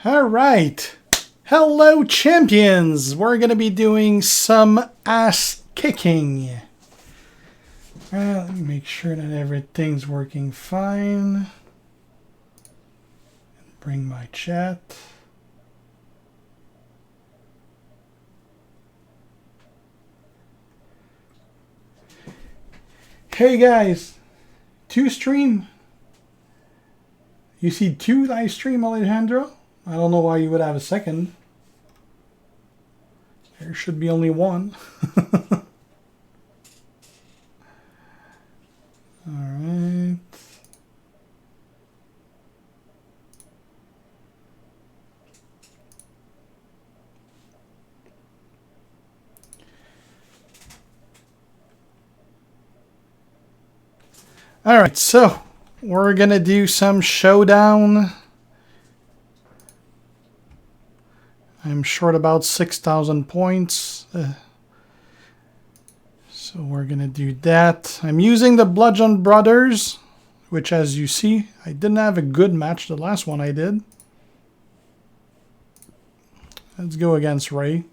All right. Hello, champions. We're going to be doing some ass kicking. Let me make sure that everything's working fine. Bring my chat. Hey guys, 2 stream. You see 2 live stream, Alejandro? I don't know why you would have a second. There should be only 1. All right. All right, so we're gonna do some Showdown. I'm short about 6,000 points. So we're gonna do that. I'm using the Bludgeon Brothers, which as you see, I didn't have a good match the last one I did. Let's go against Ray.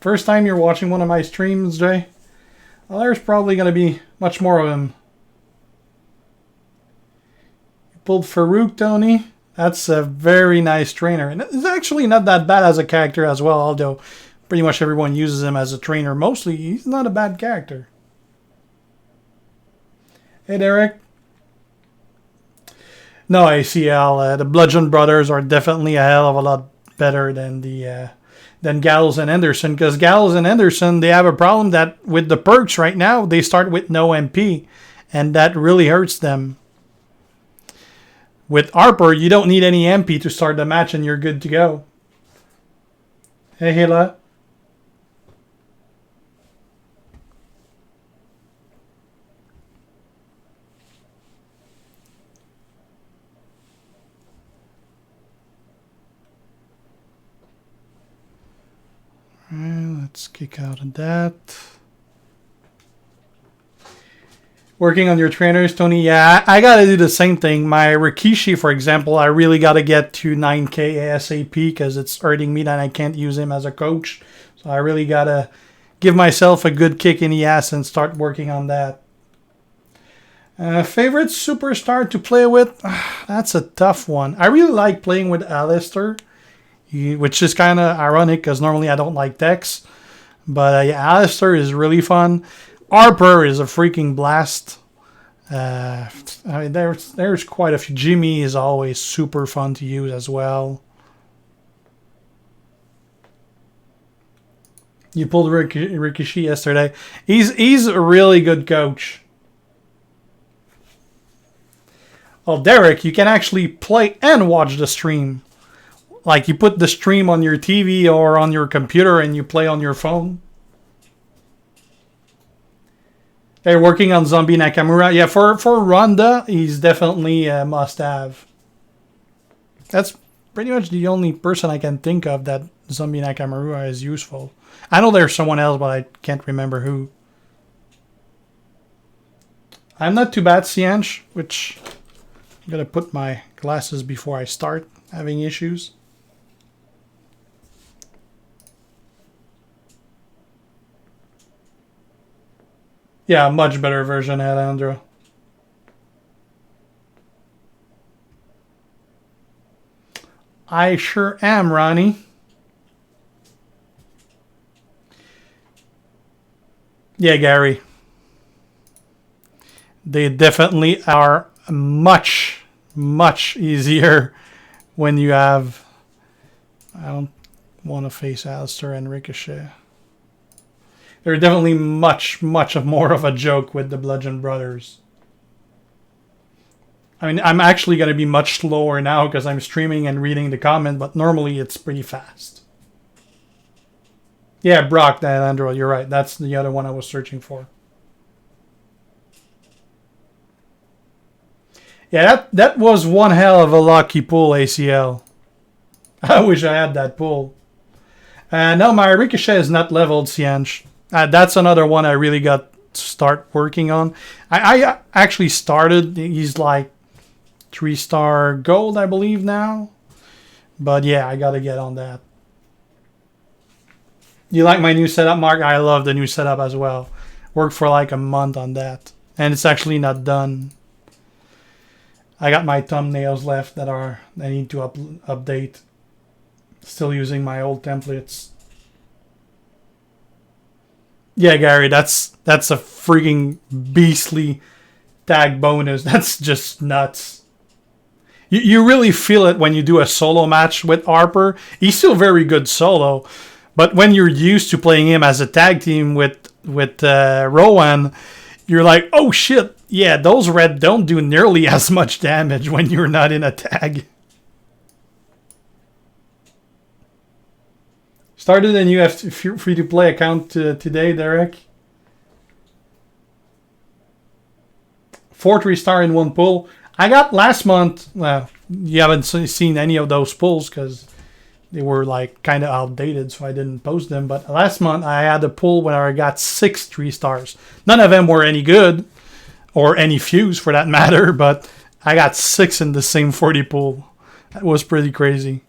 First time you're watching one of my streams, Jay? Well, there's probably going to be much more of him. You pulled Farouk, Tony. That's a very nice trainer. And it's actually not that bad as a character as well, although pretty much everyone uses him as a trainer. Mostly, he's not a bad character. Hey, Derek. No, ACL. The Bludgeon Brothers are definitely a hell of a lot better than the... than Gallows and Henderson, because Gallows and Henderson, they have a problem that with the perks right now, they start with no MP, and that really hurts them. With Harper, you don't need any MP to start the match, and you're good to go. Hey, Hila. Let's kick out of that. Working on your trainers, Tony. Yeah, I got to do the same thing. My Rikishi, for example, I really got to get to 9K ASAP because it's hurting me that I can't use him as a coach. So I really got to give myself a good kick in the ass and start working on that. Favorite superstar to play with? That's a tough one. I really like playing with Alistair, which is kind of ironic because normally I don't like Dex. But Alistair is really fun. Harper is a freaking blast. I mean, there's quite a few. Jimmy is always super fun to use as well. You pulled Rikishi yesterday. He's a really good coach. Well, Derek, you can actually play and watch the stream. Like, you put the stream on your TV or on your computer and you play on your phone. They're working on Zombie Nakamura. Yeah, for Ronda, he's definitely a must-have. That's pretty much the only person I can think of that Zombie Nakamura is useful. I know there's someone else, but I can't remember who. I'm not too bad, Sianch, which I'm going to put my glasses before I start having issues. Yeah, much better version, Alejandro. I sure am, Ronnie. Yeah, Gary. They definitely are much, much easier when you have... I don't want to face Alistair and Ricochet. They're definitely much more of a joke with the Bludgeon Brothers. I mean, I'm actually going to be much slower now because I'm streaming and reading the comment, but normally it's pretty fast. Yeah, Brock, Alejandro, you're right. That's the other one I was searching for. Yeah, that was one hell of a lucky pull, ACL. I wish I had that pull. No, my Ricochet is not leveled, Sianch. That's another one I really got to start working on. I actually started, he's like 3-star gold, I believe now. But yeah, I gotta get on that. You like my new setup, Mark? I love the new setup as well. Worked for like a month on that. And it's actually not done. I got my thumbnails left that I need to update. Still using my old templates. Yeah, Gary, that's a freaking beastly tag bonus. That's just nuts. You really feel it when you do a solo match with Harper. He's still very good solo, but when you're used to playing him as a tag team with Rowan, you're like, oh shit, yeah, those red don't do nearly as much damage when you're not in a tag. Started a new free-to-play account today, Derek. 4 3-star in one pull. I got last month. Well, you haven't seen any of those pulls because they were like kind of outdated, so I didn't post them. But last month I had a pull where I got 6 3-stars. None of them were any good, or any fuse for that matter. But I got 6 in the same 40 pull. That was pretty crazy.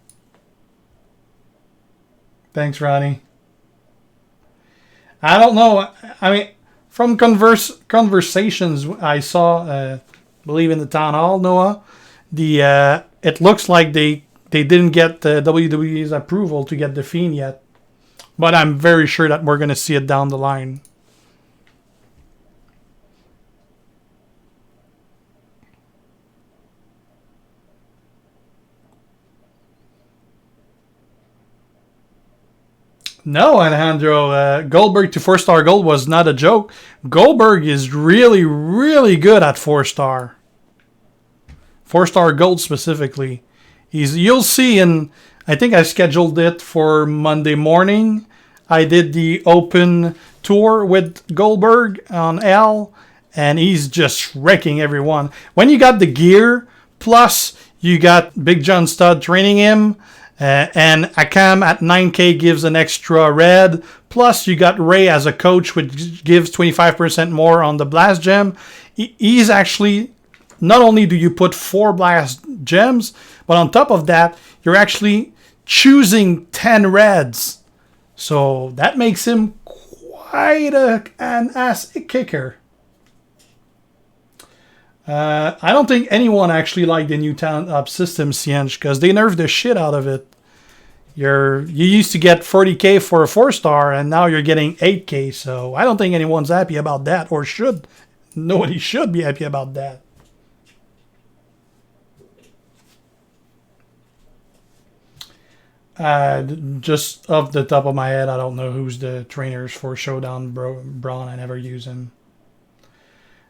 Thanks, Ronnie. I don't know. I mean, from conversations I saw, believe in the town hall, Noah, it looks like they didn't get the WWE's approval to get the Fiend yet, but I'm very sure that we're gonna see it down the line. No, Alejandro, Goldberg to 4-star gold was not a joke. Goldberg is really, really good at 4-star. 4-star gold specifically. You'll see I think I scheduled it for Monday morning. I did the open tour with Goldberg on L, and he's just wrecking everyone. When you got the gear, plus you got Big John Studd training him, and Akam at 9K gives an extra red. Plus, you got Ray as a coach, which gives 25% more on the blast gem. He's actually, not only do you put 4 blast gems, but on top of that, you're actually choosing 10 reds. So that makes him quite an ass kicker. I don't think anyone actually liked the new talent up system, Siench, because they nerfed the shit out of it. You used to get 40k for a 4-star, and now you're getting 8k. So I don't think anyone's happy about that, or should. Nobody should be happy about that. Just off the top of my head, I don't know who's the trainers for Showdown Braun. I never use him.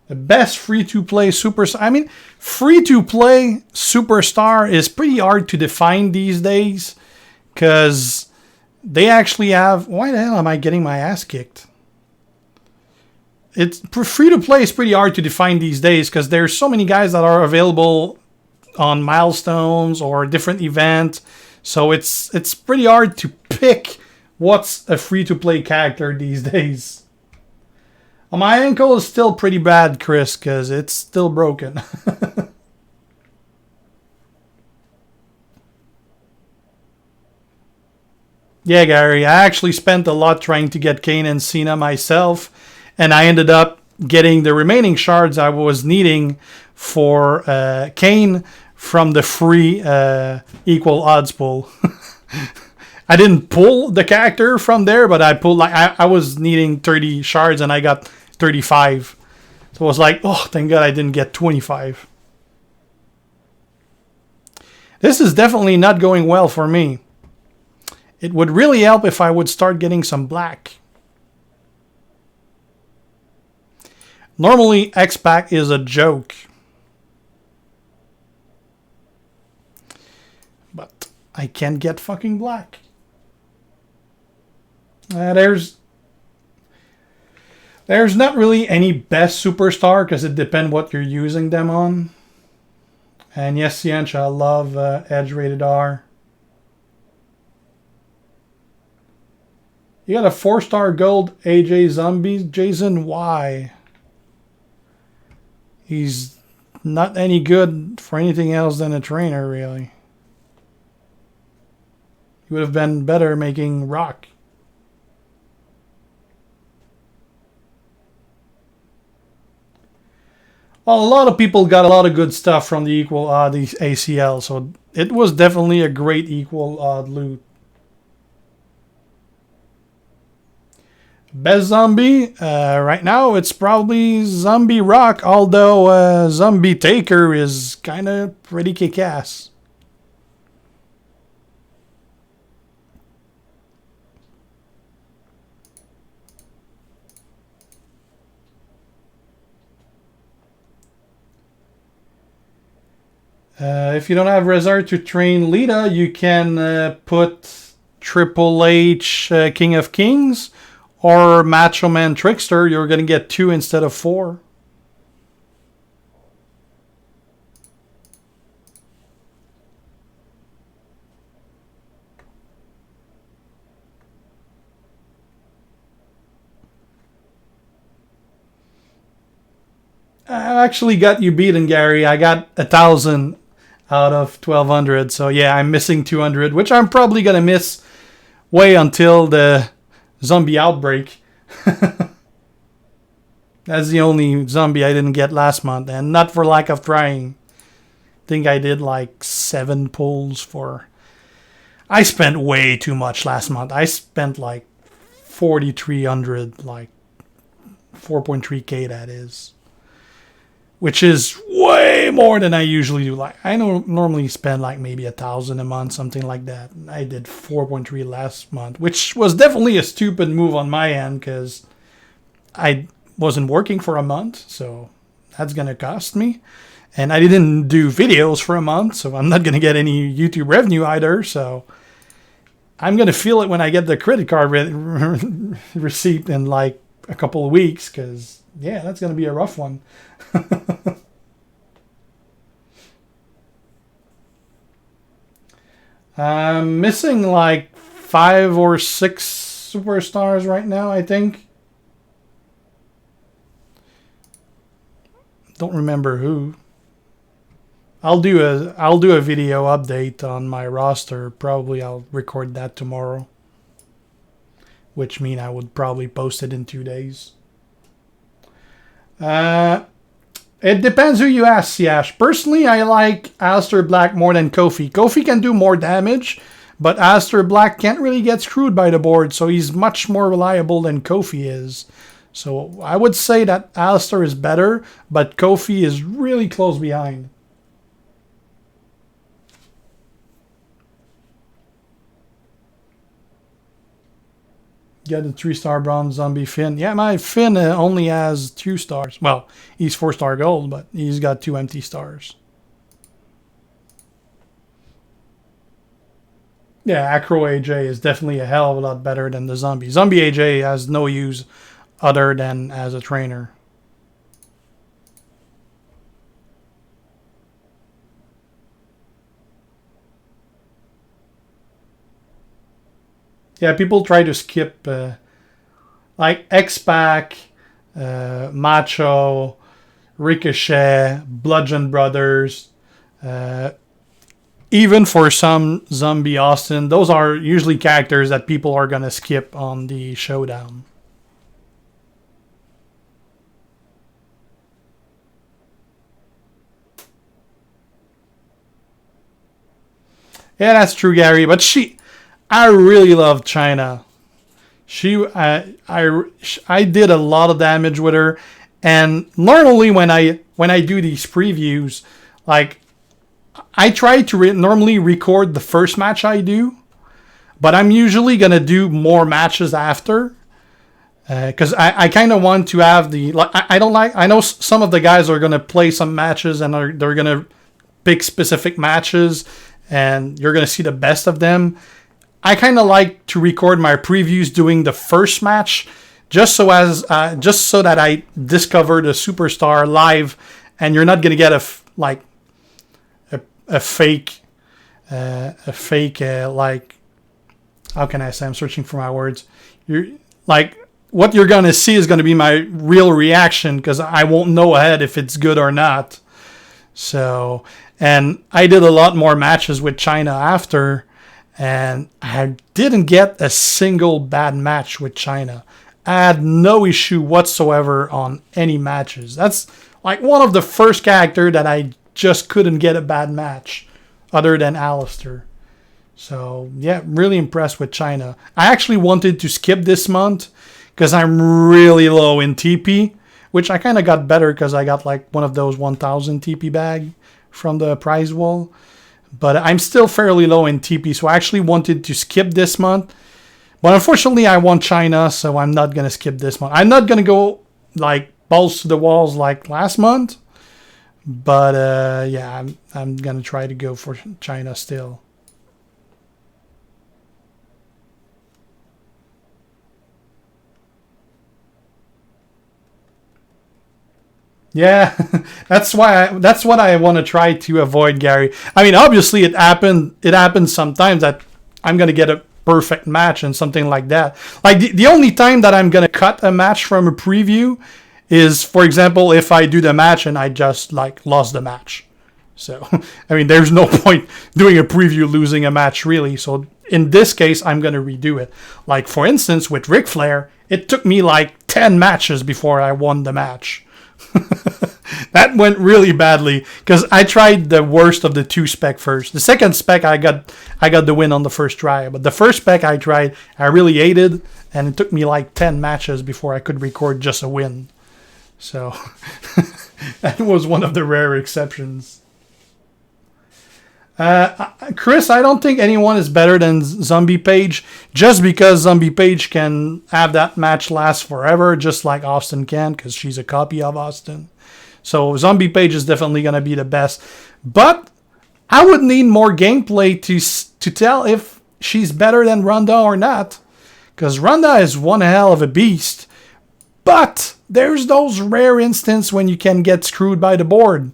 The best free-to-play superstar. I mean, free-to-play superstar is pretty hard to define these days because they actually have. Why the hell am I getting my ass kicked? It's free-to-play is pretty hard to define these days because there's so many guys that are available on milestones or different events. So it's pretty hard to pick what's a free-to-play character these days. My ankle is still pretty bad, Chris, because it's still broken. Yeah, Gary, I actually spent a lot trying to get Kane and Cena myself, and I ended up getting the remaining shards I was needing for Kane from the free equal odds pull. I didn't pull the character from there, but I pulled I was needing 30 shards and I got 35. So I was like, oh, thank God I didn't get 25. This is definitely not going well for me. It would really help if I would start getting some black. Normally, X-Pack is a joke. But I can't get fucking black. There's not really any best superstar because it depends what you're using them on. And yes, Ciencha, I love Edge Rated R. You got a 4-star gold AJ Zombies. Jason, why? He's not any good for anything else than a trainer, really. He would have been better making rock. Well, a lot of people got a lot of good stuff from the equal odd ACL, so it was definitely a great equal odd loot. Best zombie? Right now it's probably Zombie Rock, although Zombie Taker is kind of pretty kick-ass. If you don't have Resort to train Lita, you can put Triple H King of Kings or Macho Man Trickster. You're going to get 2 instead of 4. I actually got you beaten, Gary. I got 1,000 out of 1,200. So yeah, I'm missing 200, which I'm probably going to miss way until the zombie outbreak. That's the only zombie I didn't get last month, and not for lack of trying. I think I did like 7 pulls for... I spent way too much last month. I spent like 4,300, like 4.3k that is. Which is way more than I usually do. Like I normally spend like maybe 1,000 a month, something like that. I did 4.3 last month, which was definitely a stupid move on my end because I wasn't working for a month, so that's gonna cost me. And I didn't do videos for a month, so I'm not gonna get any YouTube revenue either. So I'm gonna feel it when I get the credit card receipt in like a couple of weeks, because yeah, that's gonna be a rough one. I'm missing like 5 or 6 superstars right now, I think. Don't remember who. I'll do a video update on my roster. Probably I'll record that tomorrow, which means I would probably post it in 2 days. It depends who you ask, Siash. Personally, I like Aleister Black more than Kofi. Kofi can do more damage, but Aleister Black can't really get screwed by the board, so he's much more reliable than Kofi is. So I would say that Aleister is better, but Kofi is really close behind. Got a 3-star bronze zombie Finn. Yeah, my Finn only has 2 stars. Well, he's 4-star gold, but he's got 2 empty stars. Yeah, Acro AJ is definitely a hell of a lot better than the zombie. Zombie AJ has no use other than as a trainer. Yeah, people try to skip like X-Pac, Macho, Ricochet, Bludgeon Brothers, even for some Zombie Austin. Those are usually characters that people are going to skip on the Showdown. Yeah, that's true, Gary. But I really love Chyna. I did a lot of damage with her, and normally when I do these previews, like I try to normally record the first match I do, but I'm usually gonna do more matches after, because I kind of want to have the like I know some of the guys are gonna play some matches and they're gonna pick specific matches, and you're gonna see the best of them. I kind of like to record my previews doing the first match, just so that I discover the superstar live, and you're not gonna get a fake like, how can I say? I'm searching for my words. You're like, what you're gonna see is gonna be my real reaction, because I won't know ahead if it's good or not. So, and I did a lot more matches with China after, and I didn't get a single bad match with China. I had no issue whatsoever on any matches. That's like one of the first character that I just couldn't get a bad match other than Alistair. So, yeah, really impressed with China. I actually wanted to skip this month because I'm really low in TP, which I kind of got better because I got like one of those 1000 TP bag from the prize wall. But I'm still fairly low in TP, so I actually wanted to skip this month. But unfortunately, I want China, so I'm not going to skip this month. I'm not going to go like balls to the walls like last month. But yeah, I'm going to try to go for China still. Yeah, that's what I want to try to avoid, Gary. I mean, obviously it happens sometimes that I'm going to get a perfect match and something like that. Like the only time that I'm going to cut a match from a preview is, for example, if I do the match and I just like lost the match. So, I mean, there's no point doing a preview losing a match really. So in this case, I'm going to redo it. Like for instance, with Ric Flair, it took me like 10 matches before I won the match. That went really badly because I tried the worst of the two spec first. The second spec I got the win on the first try, but the first spec I tried I really hated, and it took me like 10 matches before I could record just a win. So that was one of the rare exceptions. Chris, I don't think anyone is better than Zombie Page, just because Zombie Page can have that match last forever, just like Austin can, because she's a copy of Austin. So Zombie Page is definitely going to be the best. But I would need more gameplay to tell if she's better than Ronda or not, because Ronda is one hell of a beast. But there's those rare instances when you can get screwed by the board,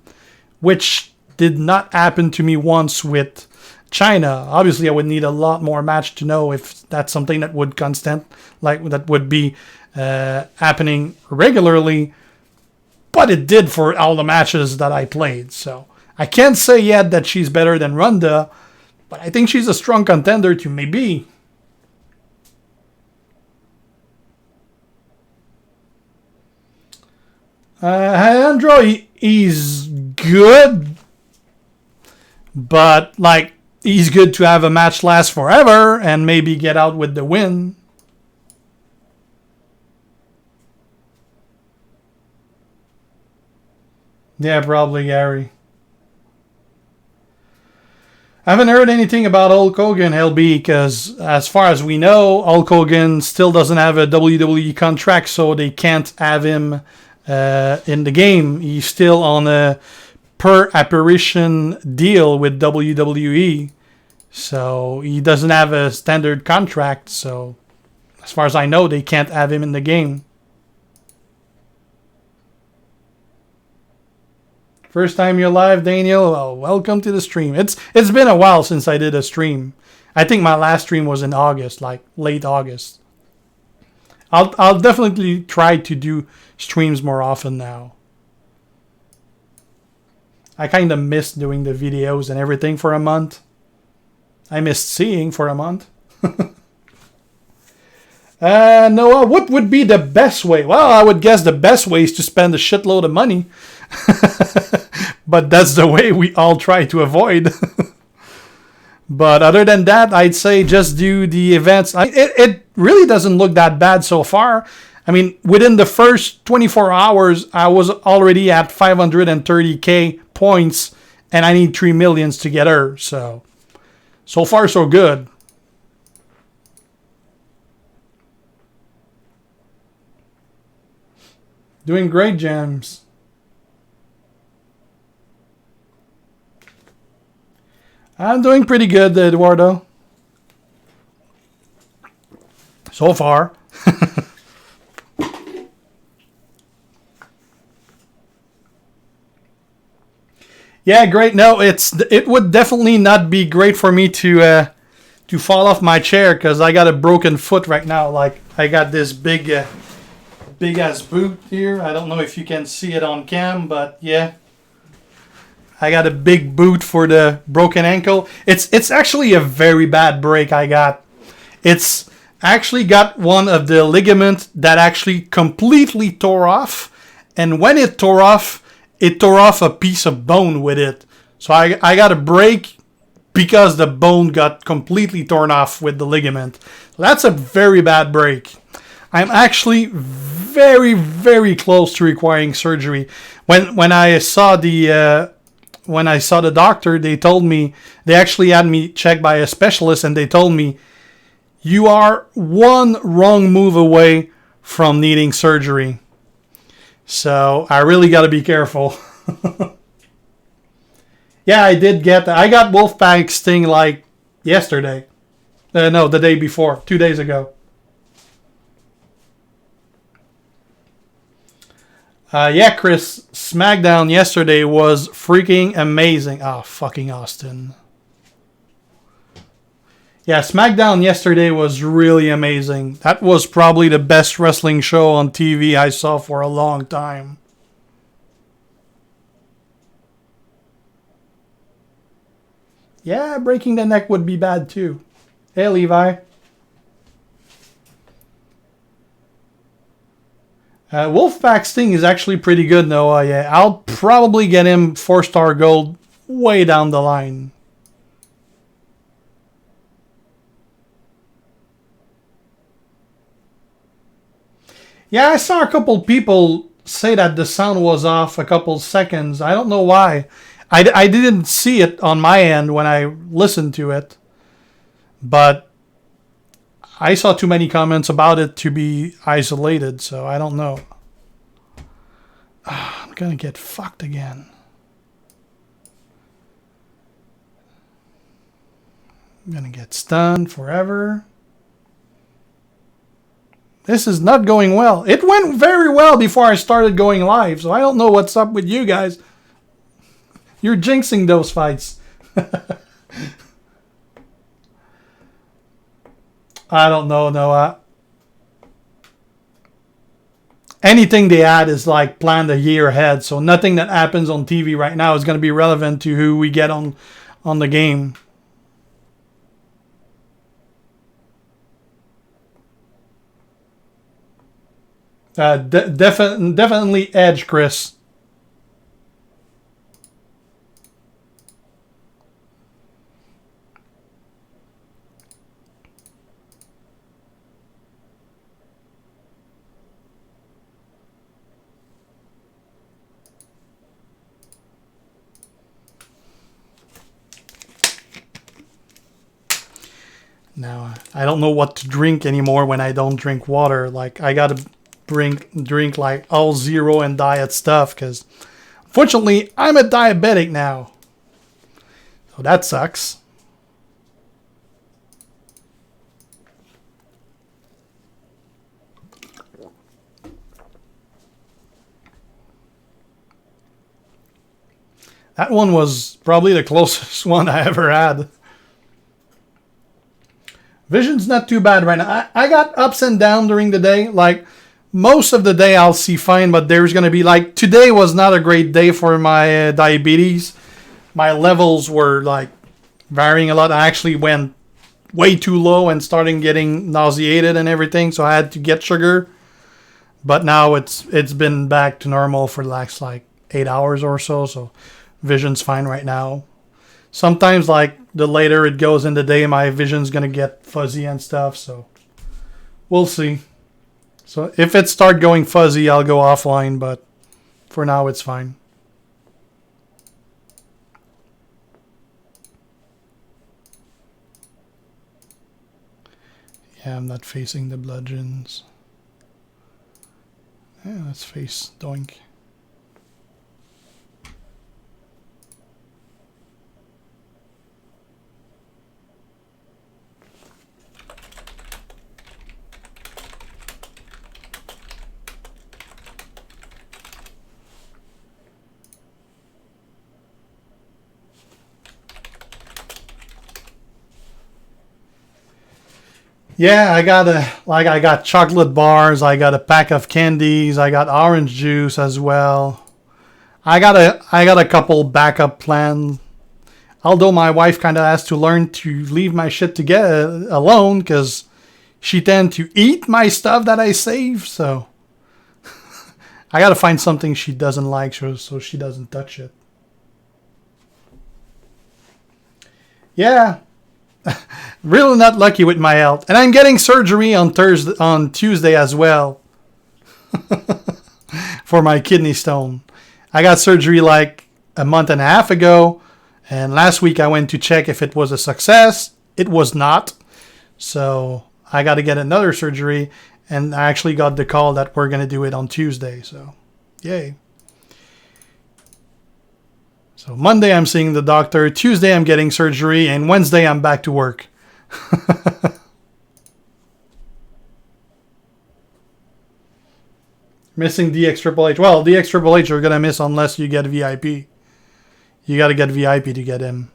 which did not happen to me once with China. Obviously, I would need a lot more match to know if that's something that would that would be happening regularly. But it did for all the matches that I played. So I can't say yet that she's better than Ronda, but I think she's a strong contender to maybe. Alejandro, he's good. But, like, he's good to have a match last forever and maybe get out with the win. Yeah, probably, Gary. I haven't heard anything about Hulk Hogan, LB, because as far as we know, Hulk Hogan still doesn't have a WWE contract, so they can't have him in the game. He's still on a per apparition deal with WWE, so he doesn't have a standard contract, so as far as I know, they can't have him in the game. First time you're live, Daniel? Well, welcome to the stream. It's been a while since I did a stream. I think my last stream was in August, like late August. I'll definitely try to do streams more often now. I kind of missed doing the videos and everything for a month. I missed seeing for a month. Noah, what would be the best way? Well, I would guess the best way is to spend a shitload of money. But that's the way we all try to avoid. But other than that, I'd say just do the events. It really doesn't look that bad so far. I mean, within the first 24 hours, I was already at 530k points, and I need 3 millions to get her. So far, so good. Doing great, James. I'm doing pretty good, Eduardo. So far. Yeah, great. No, it would definitely not be great for me to fall off my chair because I got a broken foot right now. Like I got this big ass boot here. I don't know if you can see it on cam, but yeah, I got a big boot for the broken ankle. It's actually a very bad break I got. It's actually got one of the ligaments that actually completely tore off. And when it tore off a piece of bone with it. So I got a break because the bone got completely torn off with the ligament. So that's a very bad break. I'm actually very, very close to requiring surgery. When I saw the doctor, they told me, they actually had me checked by a specialist, and they told me, you are one wrong move away from needing surgery. So I really got to be careful. Yeah, I got Wolfpack Sting like yesterday. No, the day before, 2 days ago. Yeah, Chris, SmackDown yesterday was freaking amazing. Oh, fucking Austin. Yeah, SmackDown yesterday was really amazing. That was probably the best wrestling show on TV I saw for a long time. Yeah, breaking the neck would be bad too. Hey, Levi. Wolfpack Sting is actually pretty good, Noah. Yeah, I'll probably get him 4-star gold way down the line. Yeah, I saw a couple people say that the sound was off a couple seconds. I don't know why. I didn't see it on my end when I listened to it. But I saw too many comments about it to be isolated, so I don't know. I'm gonna get fucked again. I'm gonna get stunned forever. This is not going well. It went very well before I started going live, so I don't know what's up with you guys. You're jinxing those fights. I don't know, Noah. Anything they add is like planned a year ahead, so nothing that happens on TV right now is going to be relevant to who we get on the game. Definitely Edge, Chris. Now, I don't know what to drink anymore when I don't drink water. Like, I gotta drink like all zero and diet stuff, because fortunately, I'm a diabetic now. So that sucks. That one was probably the closest one I ever had. Vision's not too bad right now. I got ups and downs during the day. Like, most of the day I'll see fine, but there's going to be like, today was not a great day for my diabetes. My levels were like varying a lot. I actually went way too low and starting getting nauseated and everything, so I had to get sugar. But now it's been back to normal for the last like 8 hours or so vision's fine right now. Sometimes, like, the later it goes in the day, my vision's going to get fuzzy and stuff, so we'll see. So if it start going fuzzy, I'll go offline, but for now it's fine. Yeah, I'm not facing the bludgeons. Yeah, let's face Doink. Yeah, I got chocolate bars, I got a pack of candies, I got orange juice as well. I got a couple backup plans. Although my wife kind of has to learn to leave my shit to get alone because she tend to eat my stuff that I save. So I got to find something she doesn't like so she doesn't touch it. Yeah, really not lucky with my health, and I'm getting surgery on Tuesday as well for my kidney stone. I got surgery like a month and a half ago, and last week I went to check if it was a success. It was not, so I got to get another surgery, and I actually got the call that we're gonna do it on Tuesday. So, yay. So Monday I'm seeing the doctor, Tuesday I'm getting surgery, and Wednesday I'm back to work. Missing DX Triple H. Well, DX Triple H you're going to miss unless you get VIP. You got to get VIP to get him.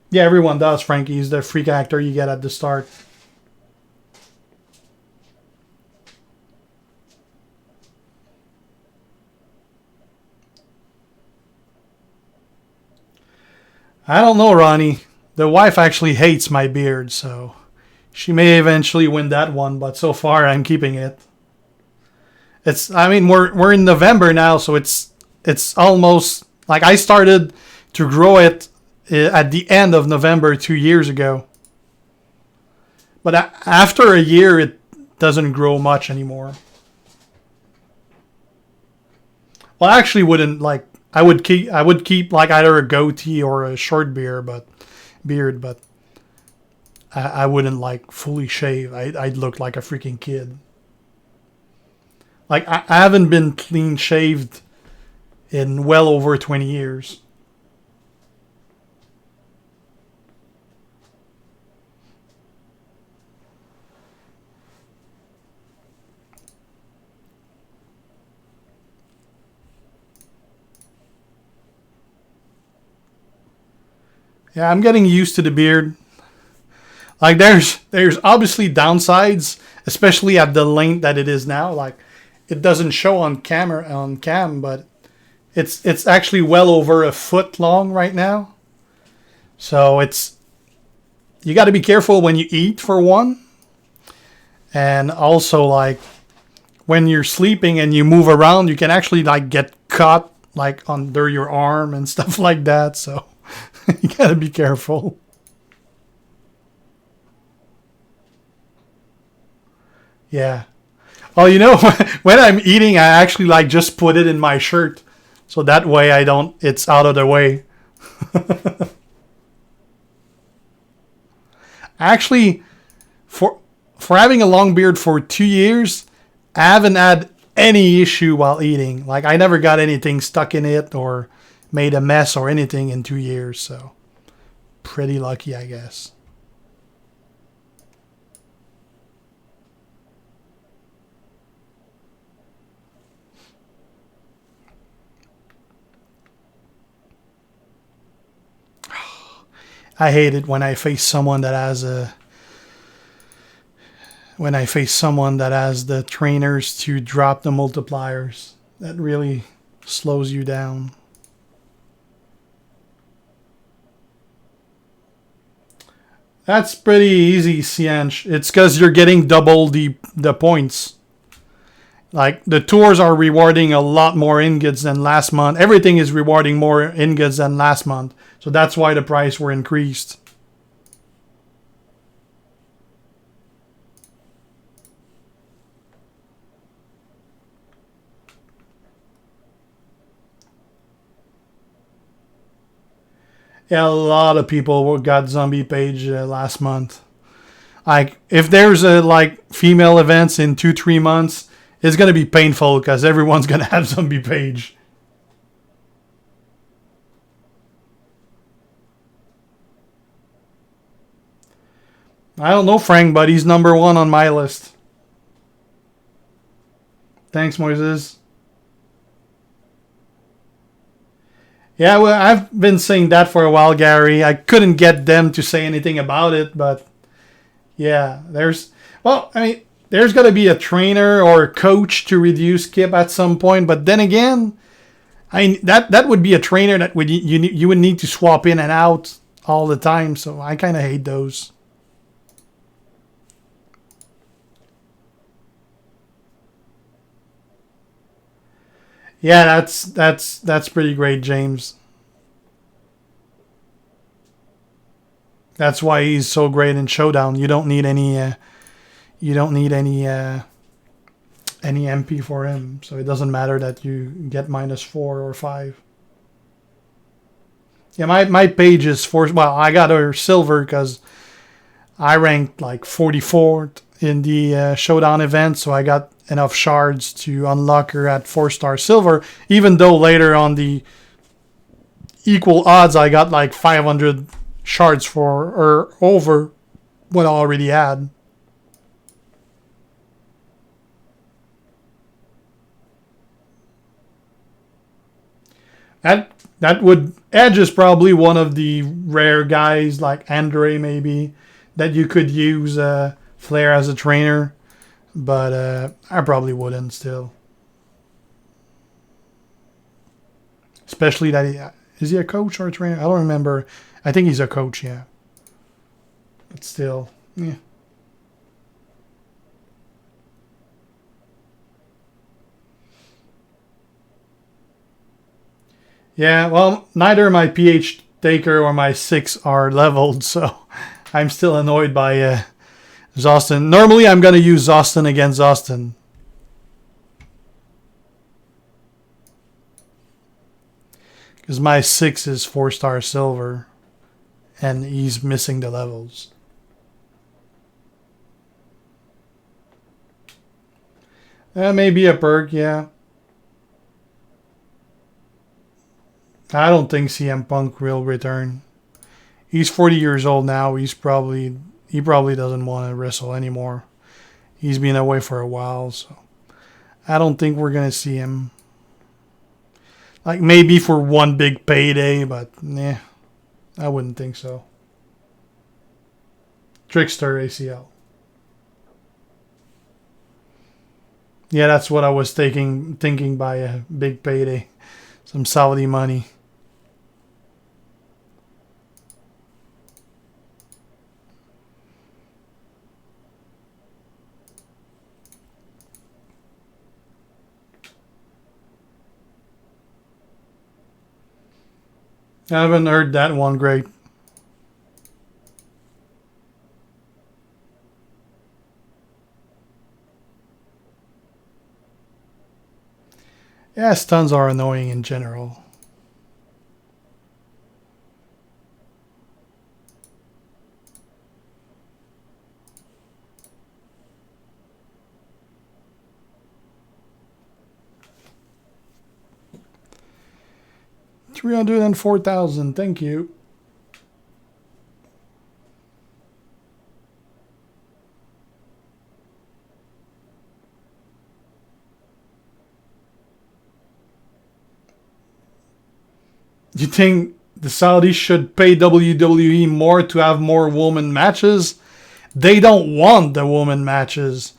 Yeah, everyone does, Frankie. He's the freak actor you get at the start. I don't know, Ronnie. The wife actually hates my beard, so she may eventually win that one, but so far I'm keeping it. I mean, we're in November now, so it's almost like I started to grow it at the end of November 2 years ago. But after a year, it doesn't grow much anymore. Well, I actually wouldn't like. I would keep like either a goatee or a short beard, but I wouldn't like fully shave. I'd look like a freaking kid. Like I haven't been clean shaved in well over 20 years. Yeah, I'm getting used to the beard. Like there's obviously downsides, especially at the length that it is now. Like it doesn't show on cam, but it's actually well over a foot long right now. So you got to be careful when you eat for one, and also like when you're sleeping and you move around, you can actually like get caught like under your arm and stuff like that. So you got to be careful. Yeah. Well, you know, when I'm eating, I actually like just put it in my shirt, so that way it's out of the way. Actually, for having a long beard for 2 years, I haven't had any issue while eating. Like I never got anything stuck in it or made a mess or anything in 2 years. So pretty lucky, I guess. I hate it when I face someone that has the trainers to drop the multipliers. That really slows you down. That's pretty easy, Siench. It's because you're getting double the points. Like the tours are rewarding a lot more ingots than last month. Everything is rewarding more ingots than last month. So that's why the price were increased. Yeah, a lot of people got zombie page last month. Like if there's a like female events in 2-3 months, it's gonna be painful because everyone's gonna have zombie page. I don't know Frank, but he's number 1 on my list. Thanks, Moises. Yeah, well, I've been saying that for a while, Gary. I couldn't get them to say anything about it, but yeah, there's there's got to be a trainer or a coach to reduce Kip at some point. But then again, that would be a trainer that you would need to swap in and out all the time. So I kind of hate those. Yeah, that's pretty great, James. That's why he's so great in Showdown. You don't need any any MP for him, so it doesn't matter that you get -4 or 5. Yeah, my page is 4. Well, I got her silver because I ranked like 44th in the Showdown event, so I got enough shards to unlock her at 4-star silver, even though later on the equal odds I got like 500 shards for her over what I already had. That would Edge is probably one of the rare guys like Andre maybe that you could use Flair as a trainer, but I probably wouldn't still. Especially that is he a coach or a trainer? I don't remember. I think he's a coach, yeah. But still, yeah. Yeah, well, neither my PH Taker or my 6 are leveled, so I'm still annoyed by Zostin. Normally, I'm going to use Zostin against Zostin. Because my 6 is 4-star silver, and he's missing the levels. Maybe a perk, yeah. I don't think CM Punk will return. He's 40 years old now. He probably doesn't want to wrestle anymore. He's been away for a while, so I don't think we're gonna see him. Like maybe for one big payday, but nah, I wouldn't think so. Trickster ACL. Yeah, that's what I was thinking by a big payday. Some Saudi money. I haven't heard that one great. Yeah, stuns are annoying in general. $304,000, thank you. You think the Saudis should pay WWE more to have more woman matches? They don't want the woman matches.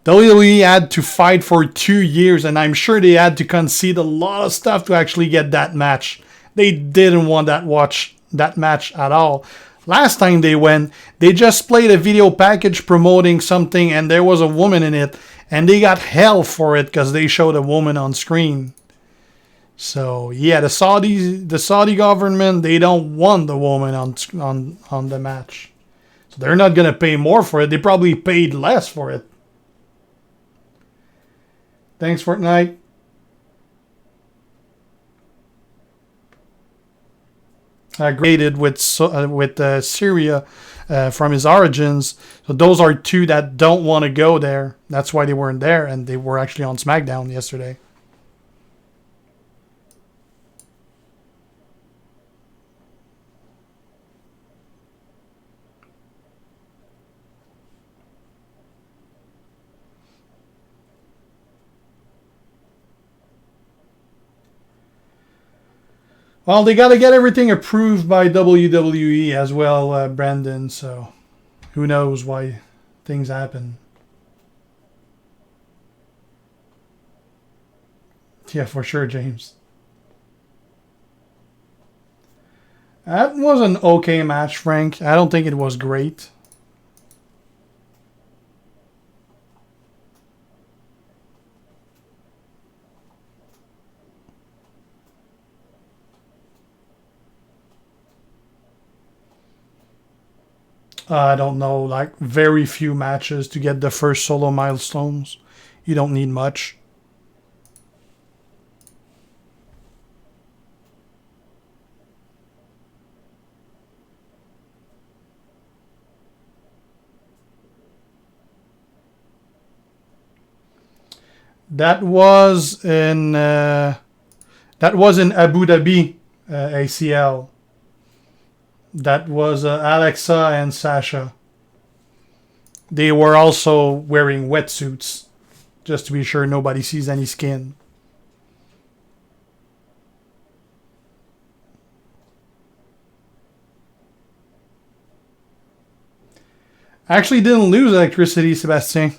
WWE had to fight for 2 years, and I'm sure they had to concede a lot of stuff to actually get that match. They didn't want that match at all. Last time they went, they just played a video package promoting something, and there was a woman in it, and they got hell for it because they showed a woman on screen. So yeah, the Saudi government, they don't want the woman on the match, so they're not gonna pay more for it. They probably paid less for it. Thanks, Fortnite. Graded with Syria from his origins. So those are two that don't want to go there. That's why they weren't there, and they were actually on SmackDown yesterday. Well, they got to get everything approved by WWE as well, Brandon. So who knows why things happen. Yeah, for sure, James. That was an okay match, Frank. I don't think it was great. I don't know, like very few matches to get the first solo milestones. You don't need much. That was in Abu Dhabi, ACL. That was Alexa and Sasha. They were also wearing wetsuits, just to be sure nobody sees any skin. I actually didn't lose electricity, Sebastien.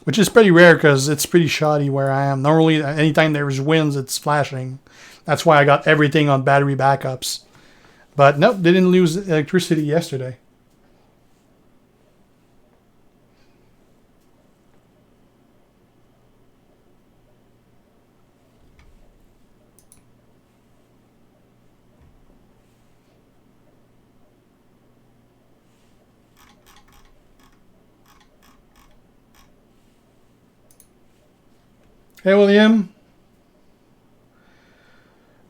Which is pretty rare because it's pretty shoddy where I am. Normally, anytime there's winds, it's flashing. That's why I got everything on battery backups. But nope, didn't lose electricity yesterday. Hey, William.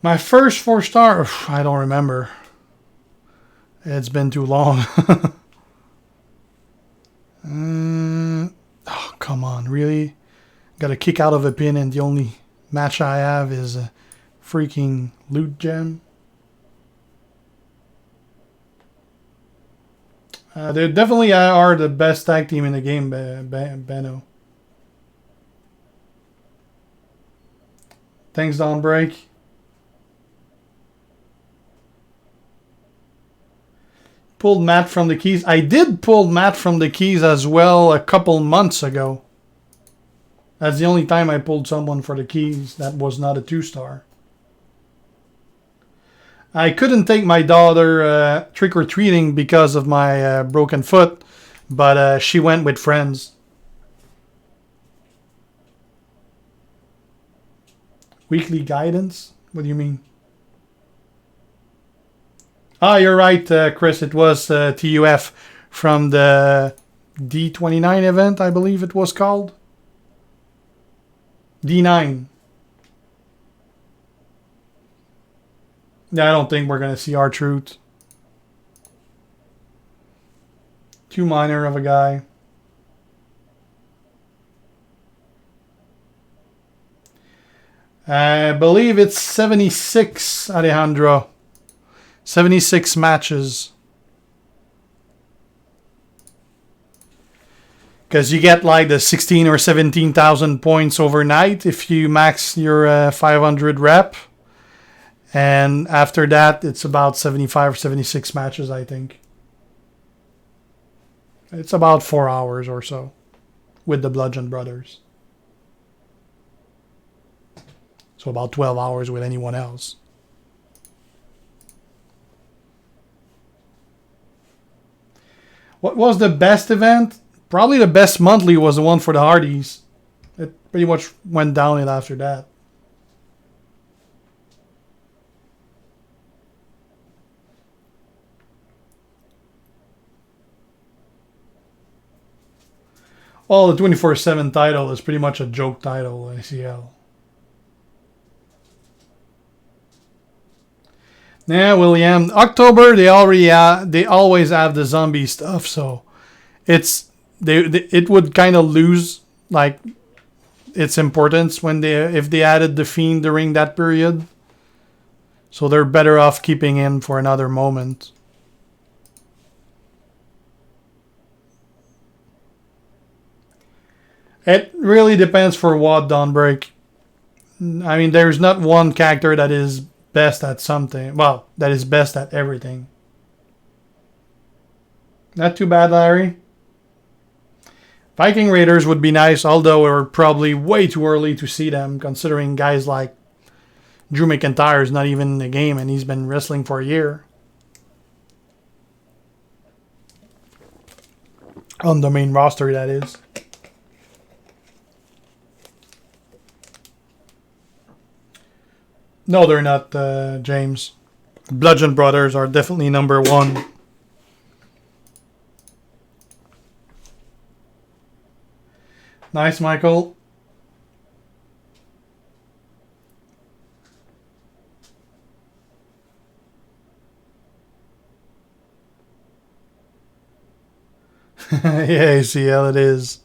My first 4-star, I don't remember. It's been too long. Oh, come on, really? Got a kick out of a pin and the only match I have is a freaking loot gem. They definitely are the best tag team in the game, Benno. Thanks, Don Break. Pulled Matt from the keys. I did pull Matt from the keys as well a couple months ago. That's the only time I pulled someone for the keys that was not a 2-star. I couldn't take my daughter trick-or-treating because of my broken foot, but she went with friends. Weekly guidance? What do you mean? Ah, you're right, Chris. It was TUF from the D29 event, I believe it was called. D9. Yeah, I don't think we're going to see R-Truth. Too minor of a guy. I believe it's 76, Alejandro. 76 matches. Because you get like the 16 or 17,000 points overnight if you max your 500 rep. And after that, it's about 75 or 76 matches, I think. It's about 4 hours or so with the Bludgeon Brothers. So about 12 hours with anyone else. What was the best event? Probably the best monthly was the one for the Hardys. It pretty much went downhill after that. Well, the 24/7 title is pretty much a joke title, ACL. Yeah, William. October they always have the zombie stuff, so it would kind of lose like its importance if they added the Fiend during that period. So they're better off keeping him for another moment. It really depends for what, Dawnbreak. I mean, there's not one character that is best at something. Well, that is best at everything. Not too bad, Larry. Viking Raiders would be nice, although we're probably way too early to see them, considering guys like Drew McIntyre is not even in the game and he's been wrestling for a year. On the main roster, that is. No, they're not, James. Bludgeon Brothers are definitely number one. Nice, Michael. Yeah, ACL it is.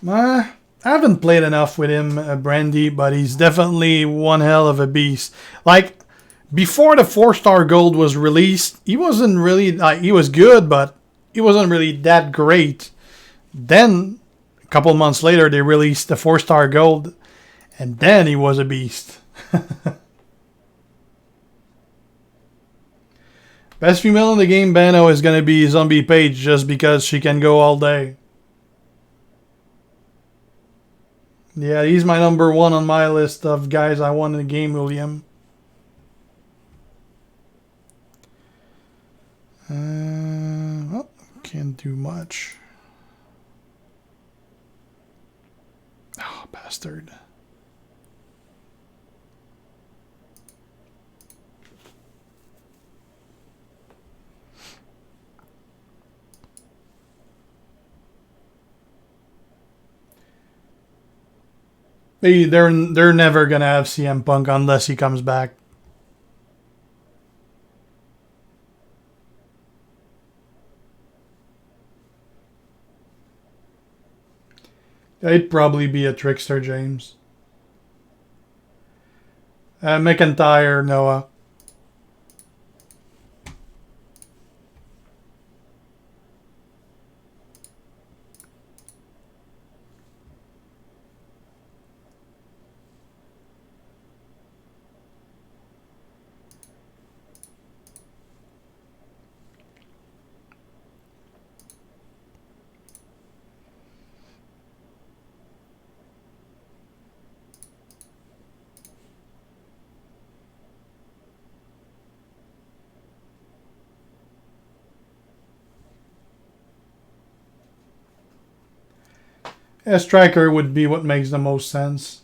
I haven't played enough with him, Brandy, but he's definitely one hell of a beast. Like, before the 4-star gold was released, he wasn't really, he was good, but he wasn't really that great. Then, a couple months later, they released the 4-star gold, and then he was a beast. Best female in the game, Bano, is going to be Zombie Paige just because she can go all day. Yeah, he's my number one on my list of guys I want in the game, William. Well, can't do much. Oh, bastard. They're never gonna have CM Punk unless he comes back. It'd probably be a Trickster, James. McIntyre, Noah. A striker would be what makes the most sense.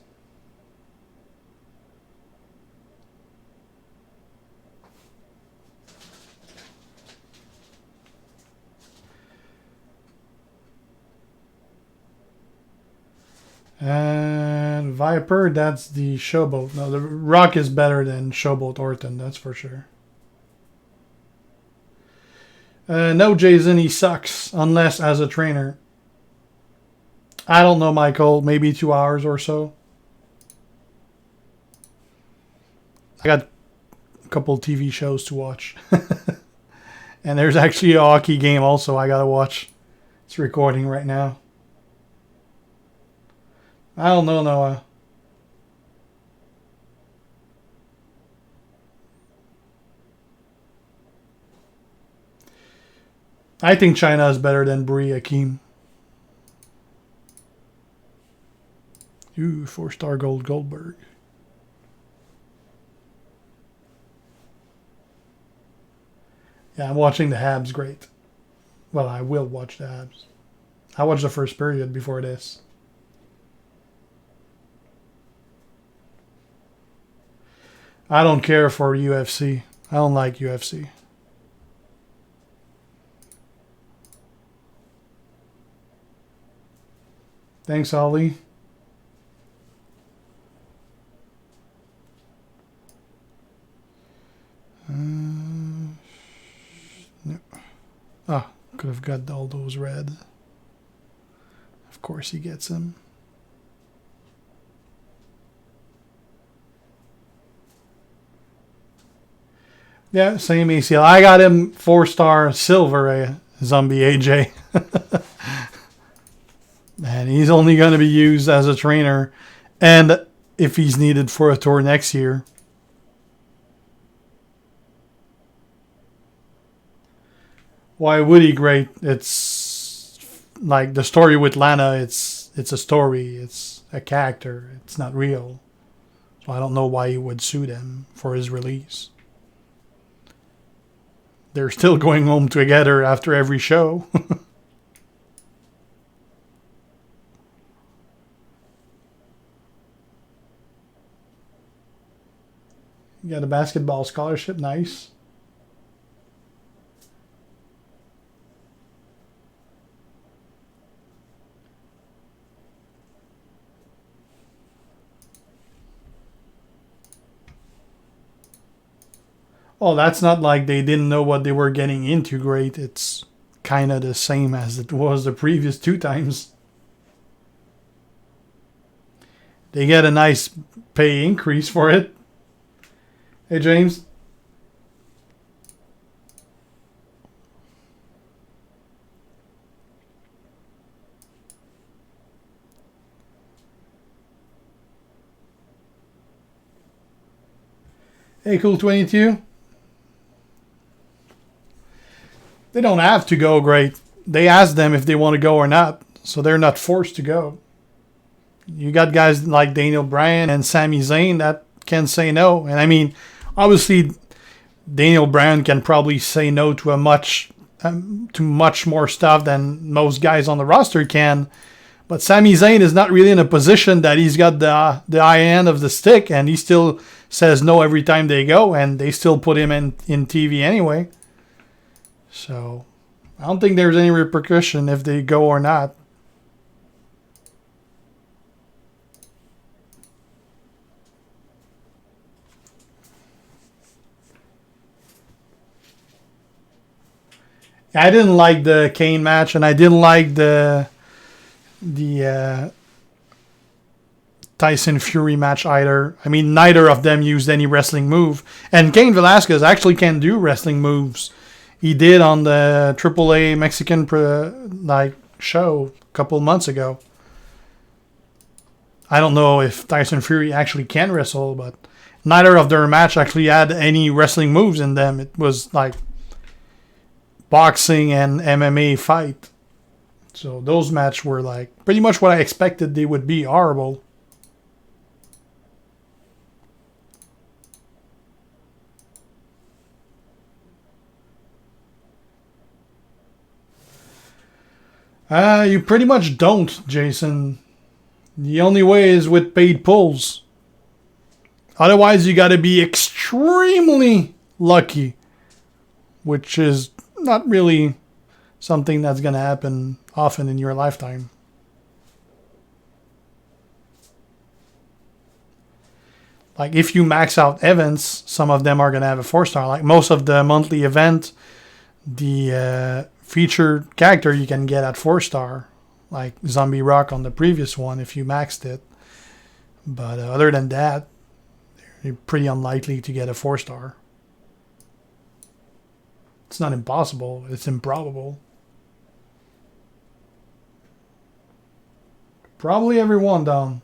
And Viper, that's the Showboat. No, the Rock is better than Showboat Orton, that's for sure. No, Jason, he sucks, unless as a trainer. I don't know, Michael. Maybe 2 hours or so. I got a couple TV shows to watch. And there's actually a hockey game also I gotta watch. It's recording right now. I don't know, Noah. I think China is better than Brie Akeem. Ooh, 4-star gold Goldberg. Yeah, I'm watching the Habs. Great. Well, I will watch the Habs. I watched the first period before this. I don't care for UFC. I don't like UFC. Thanks, Ollie. No. Ah, could have got all those red. Of course he gets them. Yeah, same ACL. I got him 4-star silver, Zombie AJ. And he's only going to be used as a trainer. And if he's needed for a tour next year. Why would he great? It's like the story with Lana. It's a story. It's a character. It's not real. So I don't know why he would sue them for his release. They're still going home together after every show. You got a basketball scholarship. Nice. Oh, that's not like they didn't know what they were getting into. Great. It's kind of the same as it was the previous 2 times. They get a nice pay increase for it. Hey, James. Hey, Cool 22. They don't have to go, great. They ask them if they want to go or not, so they're not forced to go. You got guys like Daniel Bryan and Sami Zayn that can say no. And I mean, obviously, Daniel Bryan can probably say no to much more stuff than most guys on the roster can. But Sami Zayn is not really in a position that he's got the high end of the stick, and he still says no every time they go, and they still put him in TV anyway. So I don't think there's any repercussion if they go or not. I didn't like the Kane match, and I didn't like the Tyson Fury match either. I mean, neither of them used any wrestling move, and Cain Velasquez actually can do wrestling moves. He did on the AAA Mexican show a couple months ago. I don't know if Tyson Fury actually can wrestle, but neither of their match actually had any wrestling moves in them. It was like boxing and MMA fight. So those matches were like pretty much what I expected they would be. Horrible. You pretty much don't, Jason. The only way is with paid pulls. Otherwise, you got to be extremely lucky, which is not really something that's going to happen often in your lifetime. Like if you max out events, some of them are going to have a 4-star. Like most of the monthly event, the featured character you can get at 4-star, like Zombie Rock on the previous one if you maxed it. But other than that, you're pretty unlikely to get a 4-star. It's not impossible, it's improbable. Probably everyone down.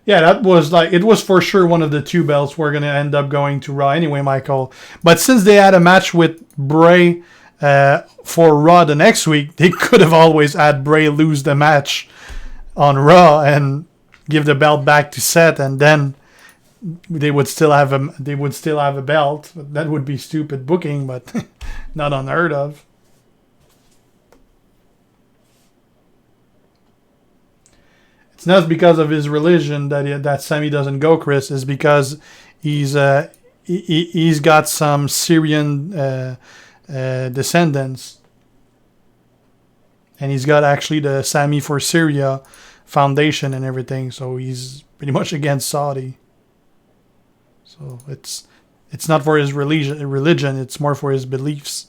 Yeah, that was like, it was for sure one of the 2 belts we're going to end up going to Raw anyway, Michael. But since they had a match with Bray for Raw the next week, they could have always had Bray lose the match on Raw and give the belt back to Seth, and then they would still have a belt. That would be stupid booking, but not unheard of. It's not because of his religion that Sami doesn't go, Chris. It's because he's got some Syrian descendants, and he's got actually the Sami for Syria foundation and everything. So he's pretty much against Saudi. So it's not for his religion. It's more for his beliefs.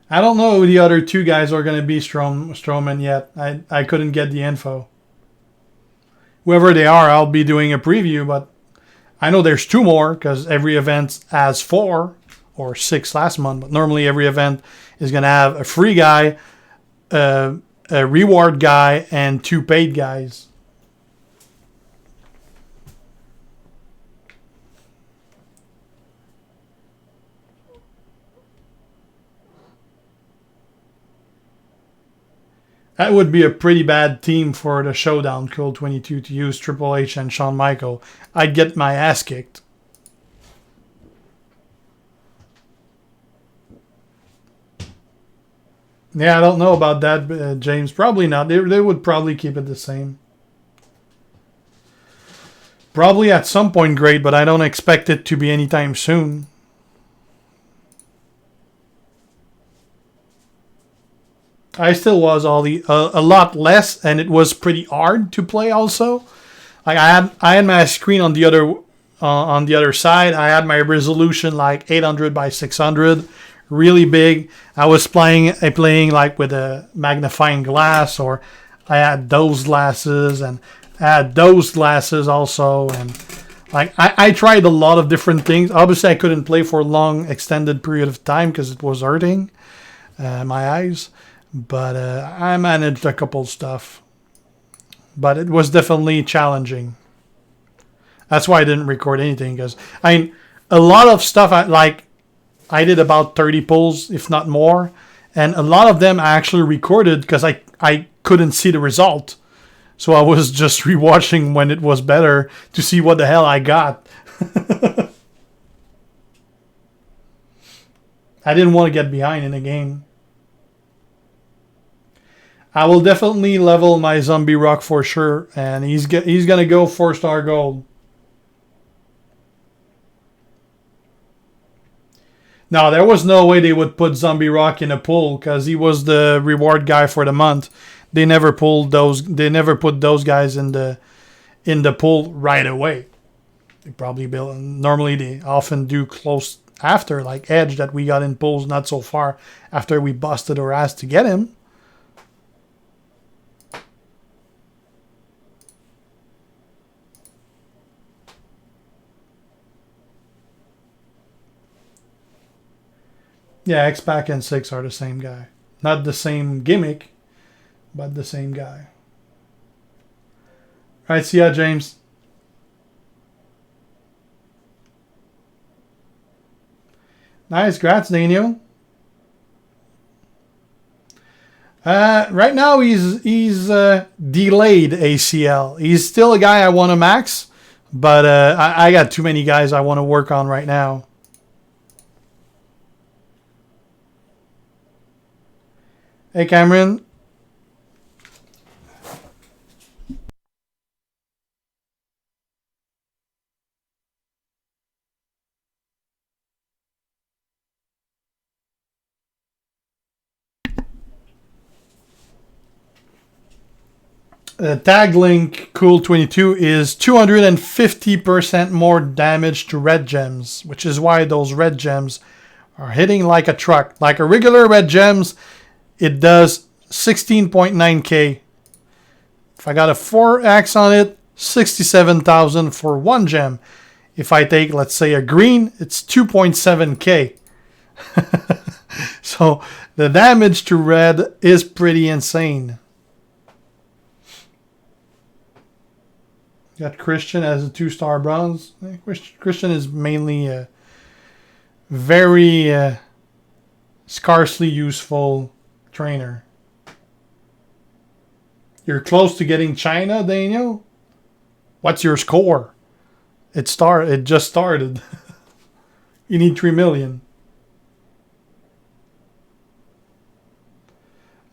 I don't know who the other 2 guys are going to be Strowman yet. I couldn't get the info. Whoever they are, I'll be doing a preview, but I know there's 2 more because every event has 4 or 6 last month. But normally every event is going to have a free guy, a reward guy, and 2 paid guys. That would be a pretty bad team for the Showdown Cool 22 to use Triple H and Shawn Michael. I'd get my ass kicked. Yeah, I don't know about that, James. Probably not. They would probably keep it the same. Probably at some point great, but I don't expect it to be anytime soon. I still was a lot less, and it was pretty hard to play also. Like I had my screen on the other side. I had my resolution like 800 by 600, really big. I was playing like with a magnifying glass, or I had those glasses, and I had those glasses also, and like I tried a lot of different things. Obviously, I couldn't play for a long extended period of time because it was hurting my eyes. But I managed a couple stuff. But it was definitely challenging. That's why I didn't record anything, because a lot of stuff I did about 30 pulls, if not more, and a lot of them I actually recorded because I couldn't see the result. So I was just rewatching when it was better to see what the hell I got. I didn't want to get behind in the game. I will definitely level my Zombie Rock for sure, and he's gonna go 4-star gold. No, there was no way they would put Zombie Rock in a pool because he was the reward guy for the month. They never pulled those. They never put those guys in the pool right away. They probably build. Normally, they often do close after, like Edge that we got in pools not so far after we busted our ass to get him. Yeah, X-Pac and 6 are the same guy. Not the same gimmick, but the same guy. Alright, see ya, James. Nice, grats, Daniel. Right now he's delayed ACL. He's still a guy I want to max, but I got too many guys I want to work on right now. Hey, Cameron. Tag link Cool 22 is 250% more damage to red gems, which is why those red gems are hitting like a truck. Like a regular red gems, it does 16.9k. If I got a 4x on it, 67,000 for one gem. If I take, let's say, a green, it's 2.7k. So the damage to red is pretty insane. Got Christian as a 2-star bronze. Christian is mainly a very scarcely useful trainer. You're close to getting China, Daniel. What's your score? It just started. You need 3 million.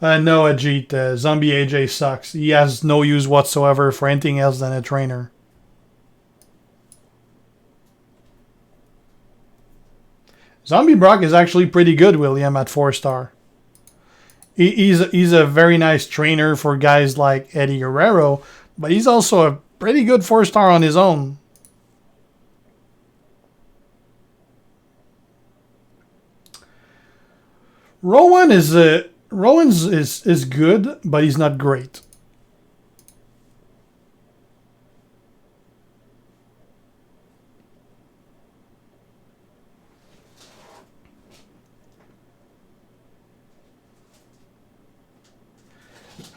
No, Ajit. Zombie AJ sucks. He has no use whatsoever for anything else than a trainer. Zombie Brock is actually pretty good, William, at 4-star. He's a very nice trainer for guys like Eddie Guerrero, but he's also a pretty good 4-star on his own. Rowan's is good, but he's not great.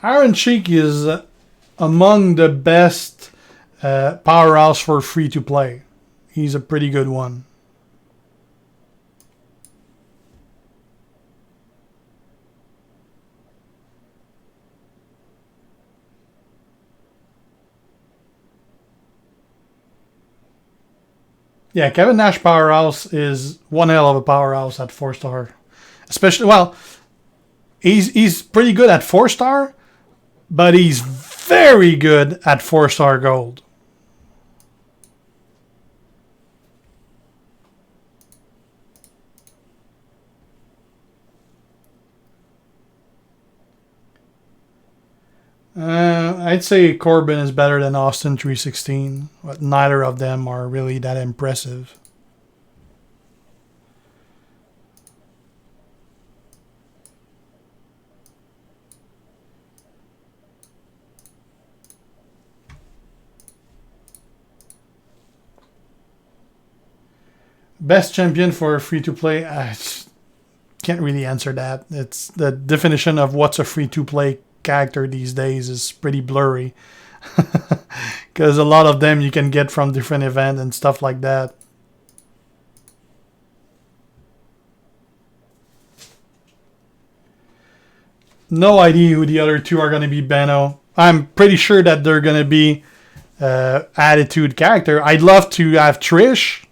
Iron Sheik is among the best powerhouse for free to play. He's a pretty good one. Yeah, Kevin Nash powerhouse is one hell of a powerhouse at 4-star. Especially, well, he's pretty good at 4-star, but he's very good at 4-star gold. I'd say Corbin is better than Austin 316, but neither of them are really that impressive. Best champion for free-to-play? I can't really answer that. It's the definition of what's a free-to-play character these days is pretty blurry. Because a lot of them you can get from different events and stuff like that. No idea who the other two are going to be, Benno. I'm pretty sure that they're going to be attitude character. I'd love to have Trish.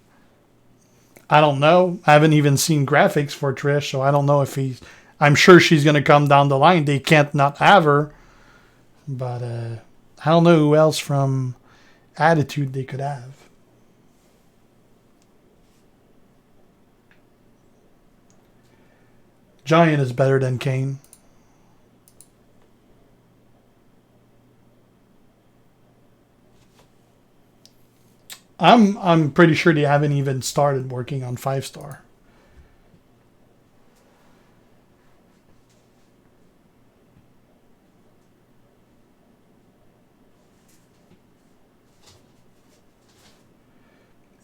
I don't know. I haven't even seen graphics for Trish, so I don't know if he's... I'm sure she's going to come down the line. They can't not have her. But I don't know who else from attitude they could have. Giant is better than Kane. I'm pretty sure they haven't even started working on 5-star.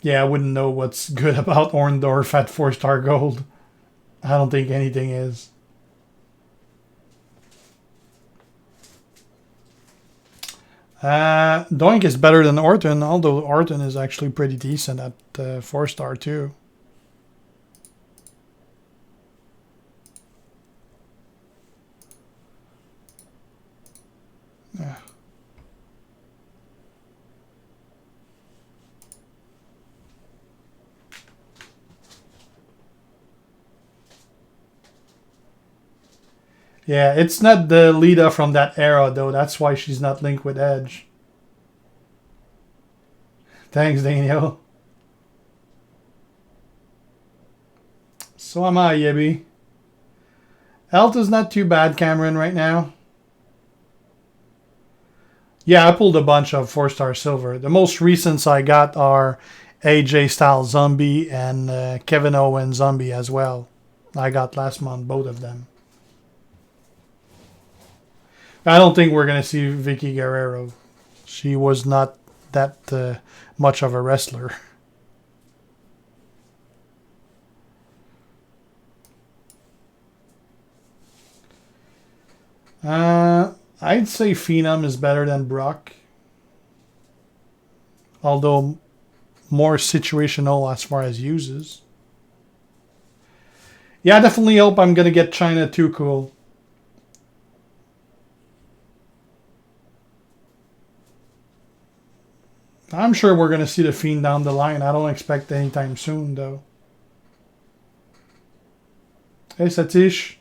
Yeah, I wouldn't know what's good about Orndorff at 4-star gold. I don't think anything is. Doink is better than Orton, although Orton is actually pretty decent at 4-star too. Yeah. Yeah, it's not the Lita from that era, though. That's why she's not linked with Edge. Thanks, Daniel. So am I, Yibby. Health is not too bad, Cameron, right now. Yeah, I pulled a bunch of 4-star silver. The most recents I got are AJ Styles Zombie and Kevin Owens Zombie as well. I got last month, both of them. I don't think we're going to see Vicky Guerrero. She was not that much of a wrestler. I'd say Phenom is better than Brock. Although more situational as far as uses. Yeah, I definitely hope I'm going to get China too cool. I'm sure we're going to see the Fiend down the line. I don't expect anytime soon, though. Hey, Satish.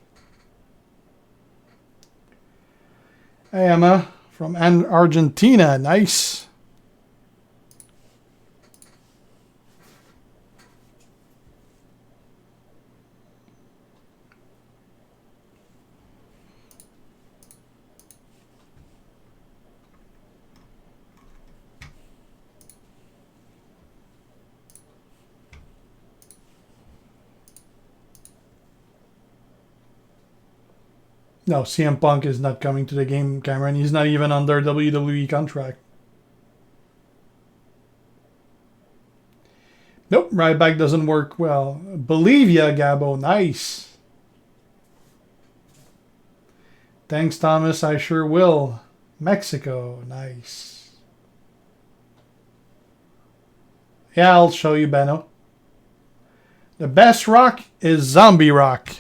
Hey, Emma. From Argentina. Nice. No, CM Punk is not coming to the game, Cameron. He's not even under WWE contract. Nope, Ryback doesn't work well. Bolivia, Gabo, nice. Thanks, Thomas, I sure will. Mexico, nice. Yeah, I'll show you, Benno. The best rock is Zombie Rock.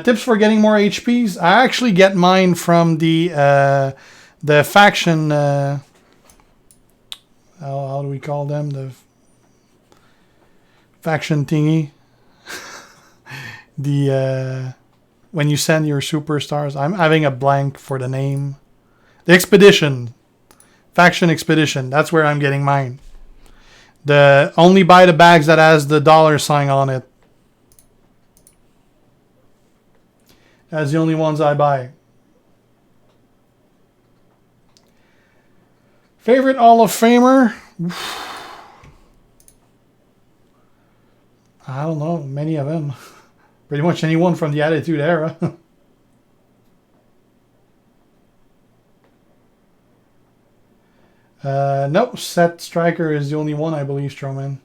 Tips for getting more HPs. I actually get mine from the faction how do we call them? The faction thingy. The when you send your superstars, I'm having a blank for the name. The expedition, faction expedition. That's where I'm getting mine. The only buy the bags that has the dollar sign on it. That's the only ones I buy. Favorite Hall of Famer? I don't know. Many of them. Pretty much anyone from the Attitude Era. Nope. Seth Striker is the only one, I believe, Strowman.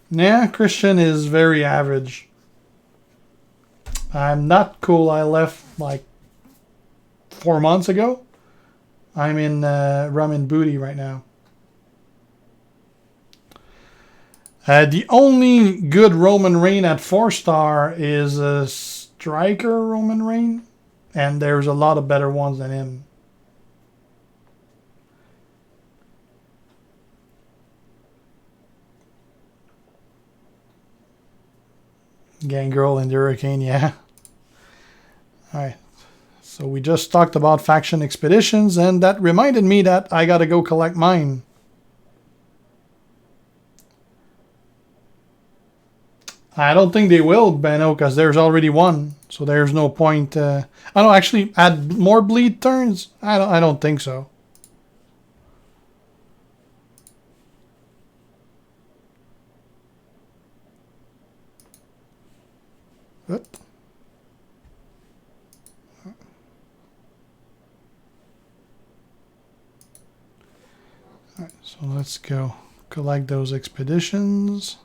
Yeah, Christian is very average. I'm not cool. I left like 4 months ago. I'm in Rum and Booty right now. The only good Roman Reigns at 4-star is a Striker Roman Reigns, and there's a lot of better ones than him. Gangrel and Hurricane, yeah. Alright, so we just talked about faction expeditions, and that reminded me that I gotta go collect mine. I don't think they will, Benno, because there's already one, so there's no point. I don't actually add more bleed turns. I don't think so. What? All right, so let's go collect those expeditions.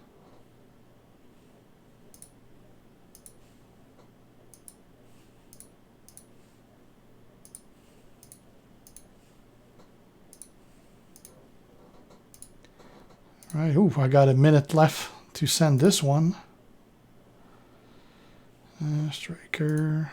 All right, ooh, I got a minute left to send this one. Striker.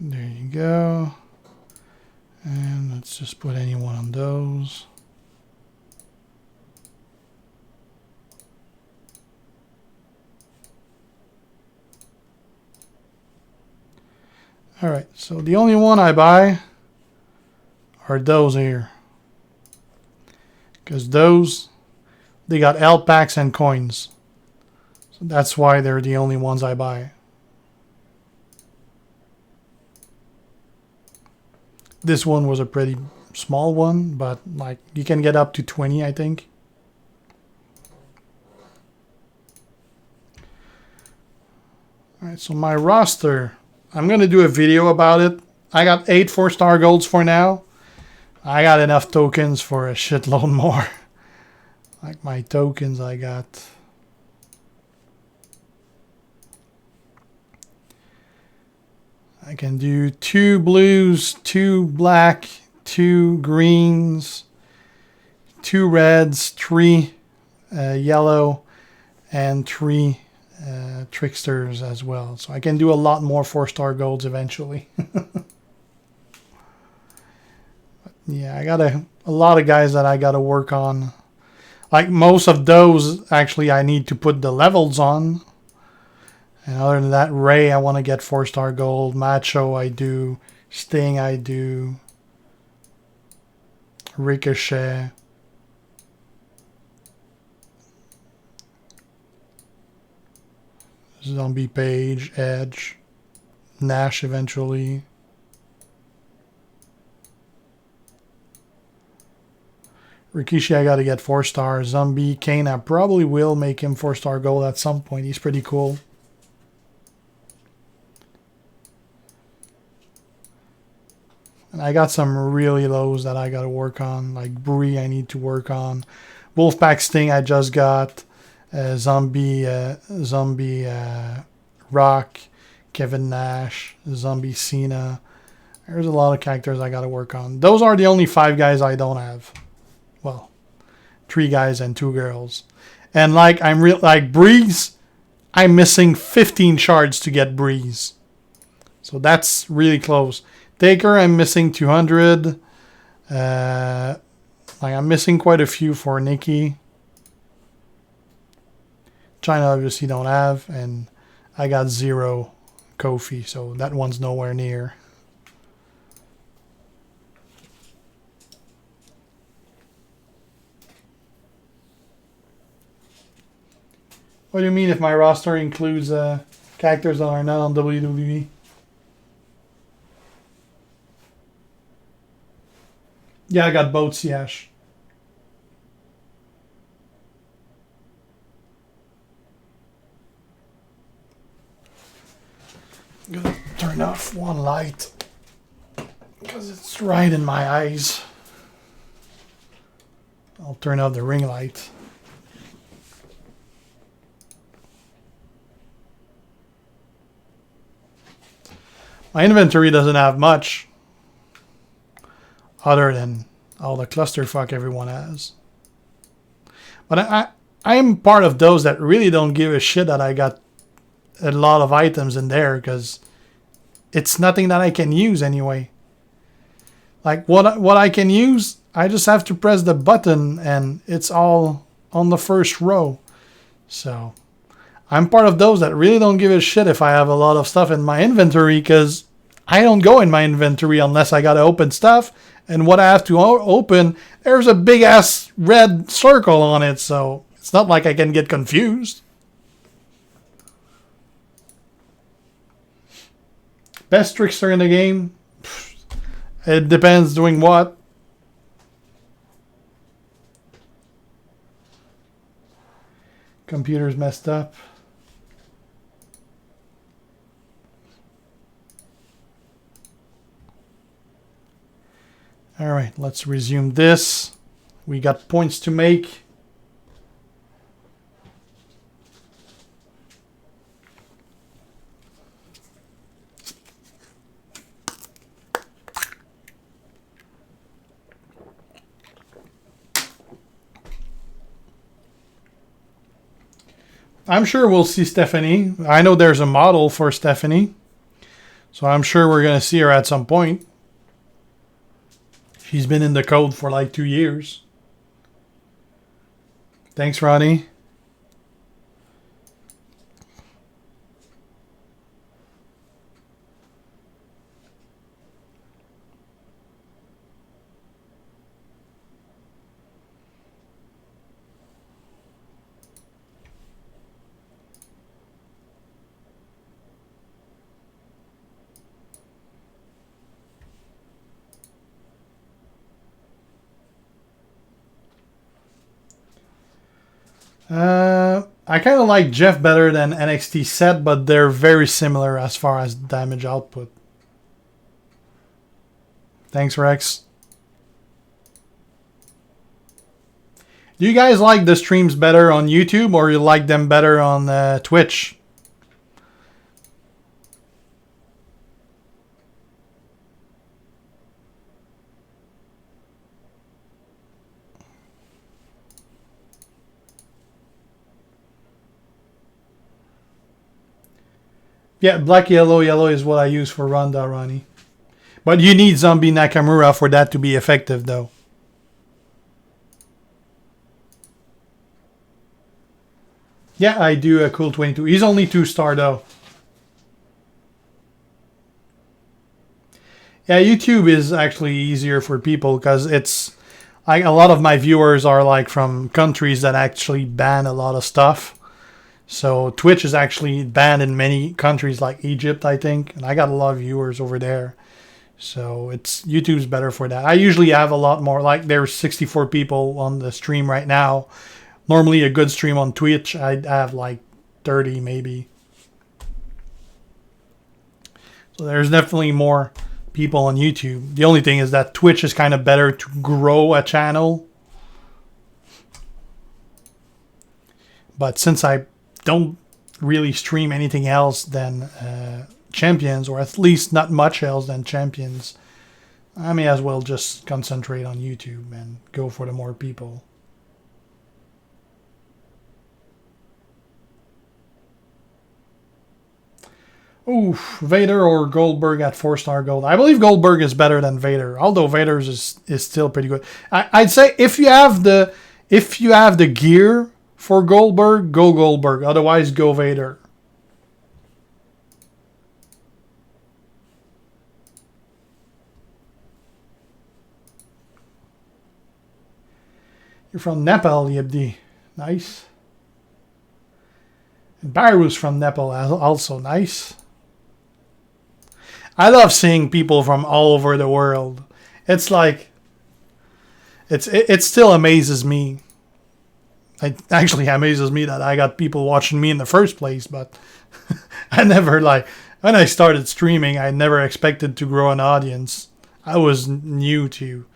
There you go. And let's just put any one on those. All right, so the only one I buy are those here. Because those, they got L packs and coins. So that's why they're the only ones I buy. This one was a pretty small one, but like you can get up to 20, I think. All right, so my roster, I'm going to do a video about it. I got 8 4-star golds for now. I got enough tokens for a shitload more. Like my tokens I got. I can do 2 blues, 2 black, 2 greens, 2 reds, 3 yellow, and 3 tricksters as well. So I can do a lot more 4-star golds eventually. Yeah, I got a lot of guys that I got to work on. Like most of those, actually, I need to put the levels on. And other than that, Ray, I want to get 4-star gold. Macho, I do. Sting, I do. Ricochet. Zombie Page, Edge. Nash eventually. Rikishi, I got to get 4 stars. Zombie Kane, I probably will make him 4-star gold at some point. He's pretty cool. And I got some really lows that I got to work on. Like Brie, I need to work on. Wolfpack Sting, I just got. Zombie Rock, Kevin Nash, Zombie Cena. There's a lot of characters I got to work on. Those are the only 5 guys I don't have. Well, 3 guys and 2 girls. And like like Breeze, I'm missing 15 shards to get Breeze. So that's really close. Taker, I'm missing 200. Like I'm missing quite a few for Nikki. China obviously don't have, and I got 0 Kofi, so that one's nowhere near. What do you mean if my roster includes characters that are not on WWE? Yeah, I got both Siash. I'm gonna turn off one light because it's right in my eyes. I'll turn off the ring light. My inventory doesn't have much other than all the clusterfuck everyone has. But I am part of those that really don't give a shit that I got a lot of items in there because it's nothing that I can use anyway. Like what I can use, I just have to press the button and it's all on the first row. So I'm part of those that really don't give a shit if I have a lot of stuff in my inventory because I don't go in my inventory unless I gotta open stuff. And what I have to open, there's a big ass red circle on it. So it's not like I can get confused. Best trickster in the game? It depends doing what. Computer's messed up. All right, let's resume this. We got points to make. I'm sure we'll see Stephanie. I know there's a model for Stephanie. So I'm sure we're going to see her at some point. She's been in the code for like 2 years. Thanks, Ronnie. I kind of like Jeff better than NXT Seth, but they're very similar as far as damage output. Thanks, Rex. Do you guys like the streams better on YouTube or you like them better on Twitch? Yeah, black, yellow, yellow is what I use for Ronda, Ronnie. But you need Zombie Nakamura for that to be effective, though. Yeah, I do a cool 22. He's only 2-star, though. Yeah, YouTube is actually easier for people because it's like a lot of my viewers are like from countries that actually ban a lot of stuff. So Twitch is actually banned in many countries like Egypt, I think. And I got a lot of viewers over there. So YouTube's better for that. I usually have a lot more. Like there's 64 people on the stream right now. Normally a good stream on Twitch, I'd have like 30 maybe. So there's definitely more people on YouTube. The only thing is that Twitch is kind of better to grow a channel. But since I don't really stream anything else than Champions, or at least not much else than Champions, I may as well just concentrate on YouTube and go for the more people. Oof, Vader or Goldberg at 4-star gold. I believe Goldberg is better than Vader, although Vader's is still pretty good. I'd say if you have the gear for Goldberg, go Goldberg. Otherwise, go Vader. You're from Nepal, Yibdi. Nice. And Baru's from Nepal, also nice. I love seeing people from all over the world. It's like it still amazes me. It actually amazes me that I got people watching me in the first place, but I never, like, when I started streaming, I never expected to grow an audience. I was new to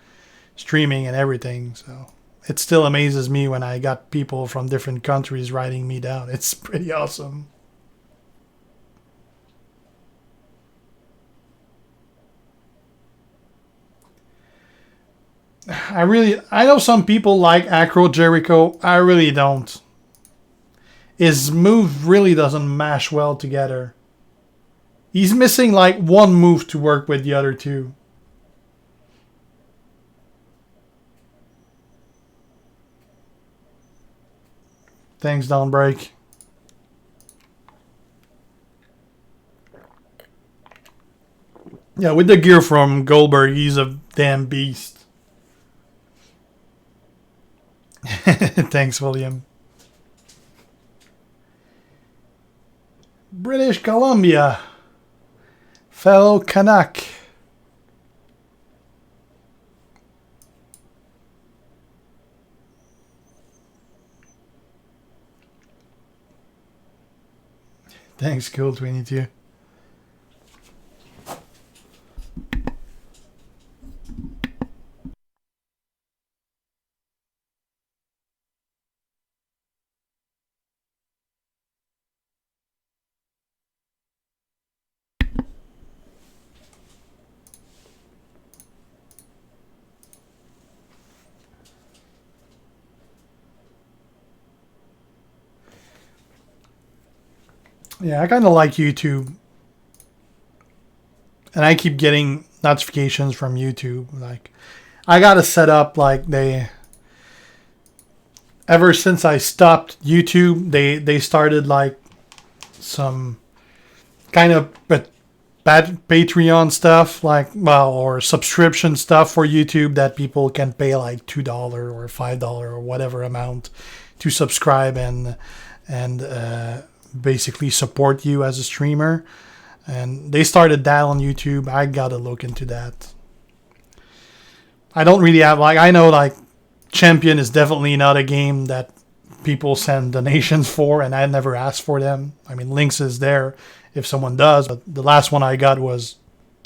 streaming and everything, so it still amazes me when I got people from different countries writing me down. It's pretty awesome. I know some people like Acro Jericho. I really don't. His move really doesn't mash well together. He's missing like one move to work with the other two. Thanks, Downbreak. Yeah, with the gear from Goldberg, he's a damn beast. Thanks, William. British Columbia. Fellow Canuck. Thanks, Cool22. Yeah, I kind of like YouTube. And I keep getting notifications from YouTube. Like, I got to set up, like, ever since I stopped YouTube, they started, like, some kind of bad Patreon stuff, like, well, or subscription stuff for YouTube that people can pay like $2 or $5 or whatever amount to subscribe and basically support you as a streamer. And they started that on YouTube. I gotta look into that. I don't really have, like, I know, like, Champion is definitely not a game that people send donations for, and I never asked for them. I mean, links is there if someone does, but the last one I got was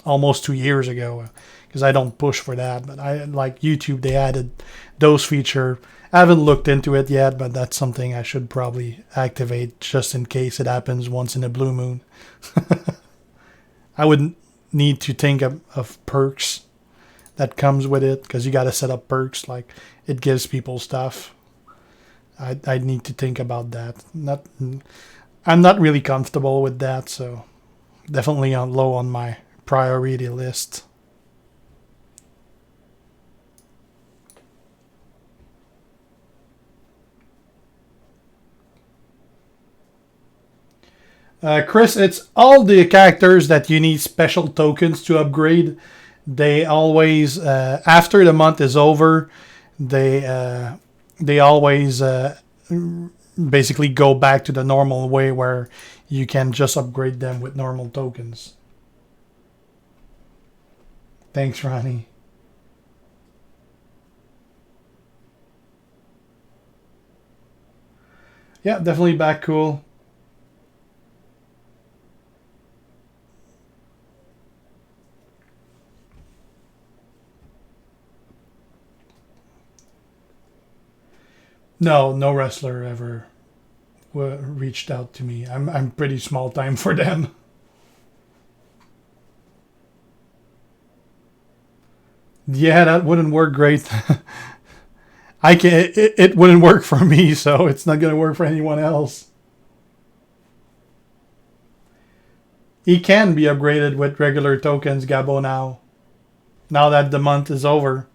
almost 2 years ago because I don't push for that. But I like YouTube, they added those feature. I haven't looked into it yet, but that's something I should probably activate just in case it happens once in a blue moon. I would need to think of perks that comes with it, because you got to set up perks, like it gives people stuff. I need to think about that. I'm not really comfortable with that, so definitely low on my priority list. Chris, it's all the characters that you need special tokens to upgrade. They always, after the month is over, they always basically go back to the normal way where you can just upgrade them with normal tokens. Thanks, Ronnie. Yeah, definitely back cool. No wrestler ever reached out to me. I'm pretty small time for them. Yeah, that wouldn't work great. I can it wouldn't work for me, so it's not gonna work for anyone else. He can be upgraded with regular tokens, Gabo, now. Now that the month is over.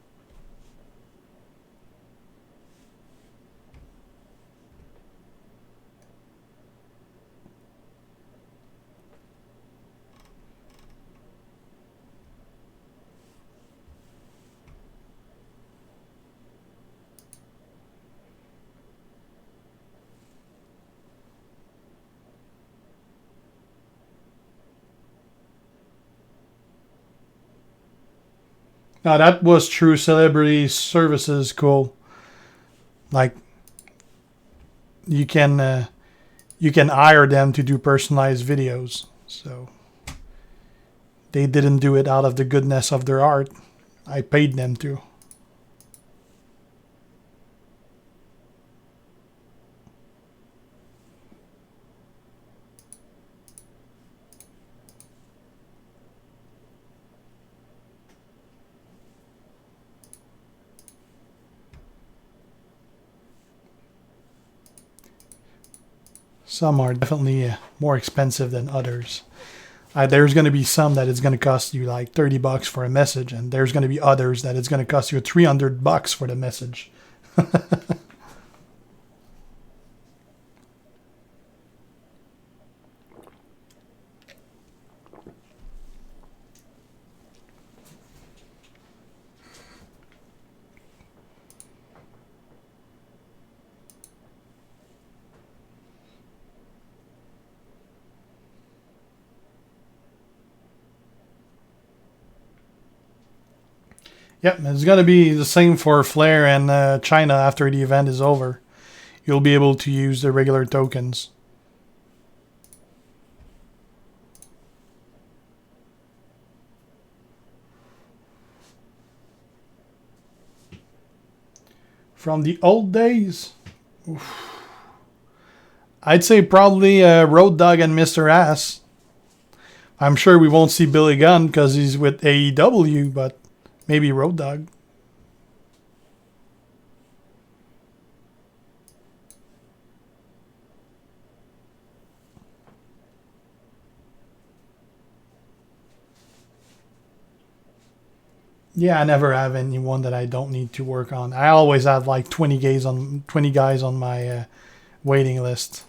Now that was true celebrity services cool. Like you can hire them to do personalized videos. So they didn't do it out of the goodness of their heart. I paid them to. Some are definitely more expensive than others. There's going to be some that it's going to cost you like $30 for a message, and there's going to be others that it's going to cost you $300 for the message. Yep, it's going to be the same for Flair and China after the event is over. You'll be able to use the regular tokens. From the old days, oof. I'd say probably Road Dogg and Mr. Ass. I'm sure we won't see Billy Gunn because he's with AEW, but maybe Road Dogg. Yeah, I never have anyone that I don't need to work on. I always have like 20 guys on my waiting list.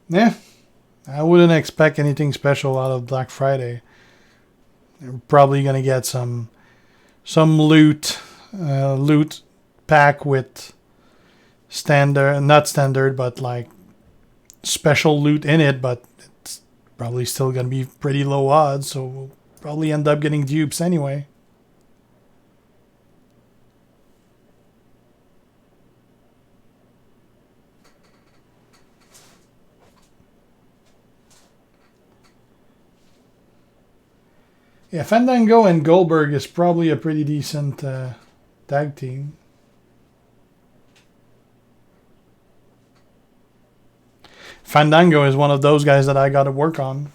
Yeah, I wouldn't expect anything special out of Black Friday. We're probably gonna get some loot pack with not standard, but like special loot in it. But it's probably still gonna be pretty low odds, so we'll probably end up getting dupes anyway. Yeah, Fandango and Goldberg is probably a pretty decent tag team. Fandango is one of those guys that I got to work on.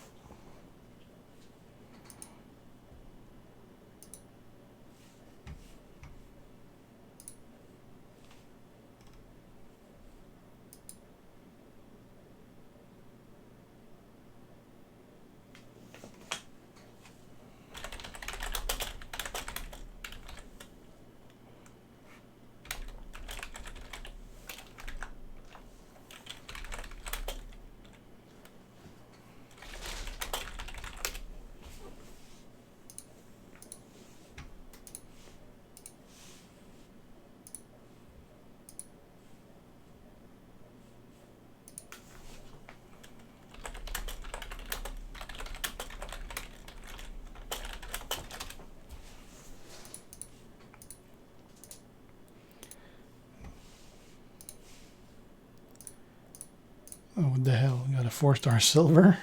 Oh, what the hell? Got a 4-star silver.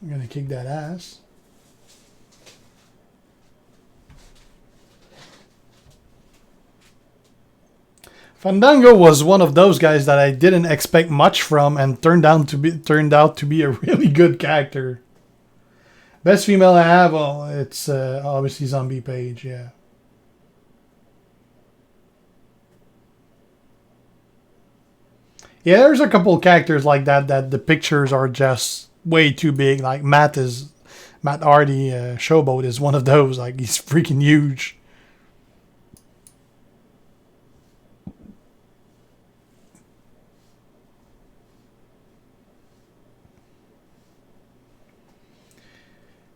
I'm gonna kick that ass. Fandango was one of those guys that I didn't expect much from, and turned out to be a really good character. Best female I have, well, it's obviously Zombie Page, yeah. Yeah, there's a couple characters like that the pictures are just way too big. Like Matt Hardy, Showboat is one of those. Like, he's freaking huge.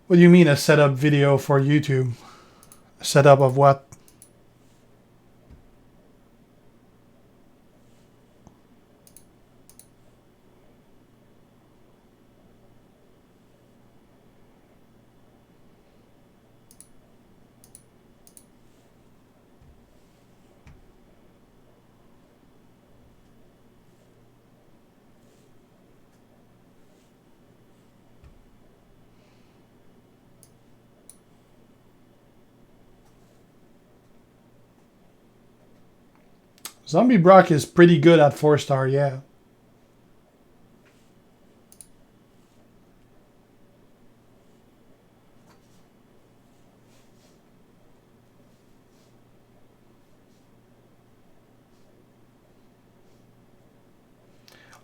What do you mean a setup video for YouTube? A setup of what? Zombie Brock is pretty good at 4-star, yeah.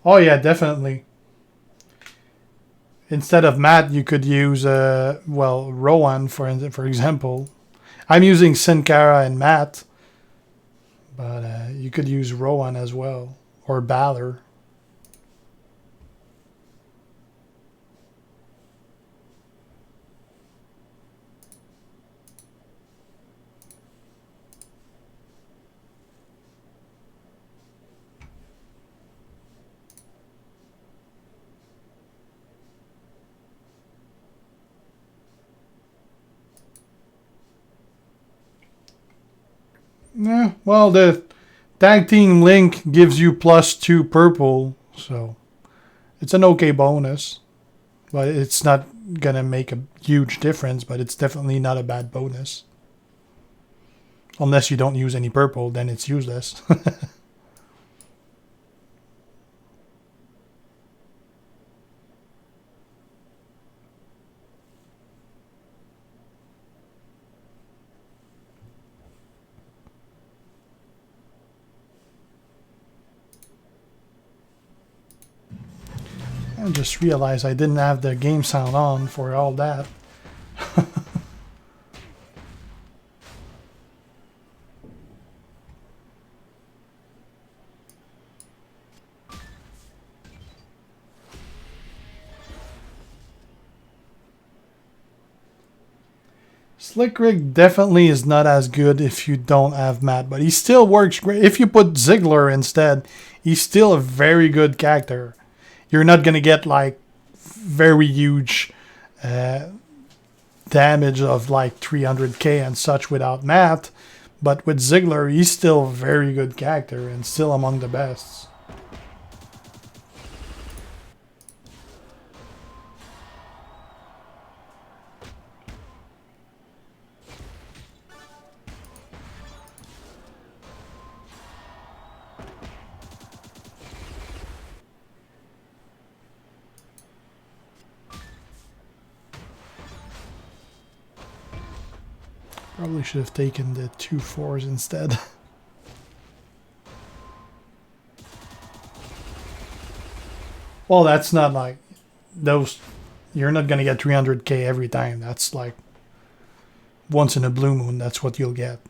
Oh yeah, definitely. Instead of Matt, you could use well, Rowan for example. I'm using Sin Cara and Matt, but you could use Rowan as well, or Balor. Yeah, well, the tag team link gives you +2 purple, so it's an okay bonus. But it's not gonna make a huge difference, but it's definitely not a bad bonus. Unless you don't use any purple, then it's useless. I just realized I didn't have the game sound on for all that. Slick Rick definitely is not as good if you don't have Matt, but he still works great. If you put Ziggler instead, he's still a very good character. You're not going to get like very huge damage of like 300k and such without Matt, but with Ziggler, he's still a very good character and still among the best. Probably should have taken the 2 4s instead. Well, that's not like those. You're not gonna get 300k every time. That's like once in a blue moon. That's what you'll get.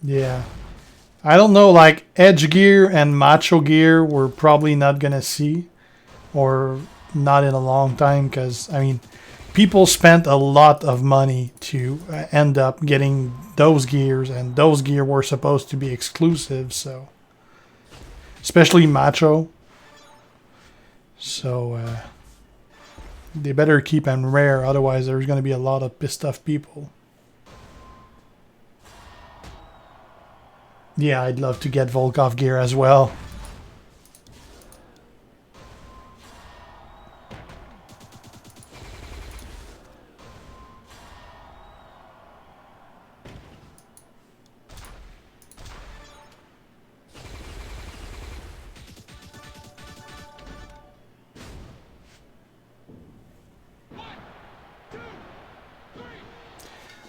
Yeah. I don't know, like Edge gear and Macho gear we're probably not gonna see, or not in a long time, because I mean people spent a lot of money to end up getting those gears, and those gear were supposed to be exclusive, so especially Macho. So they better keep them rare, otherwise there's going to be a lot of pissed off people. Yeah, I'd love to get Volkov gear as well.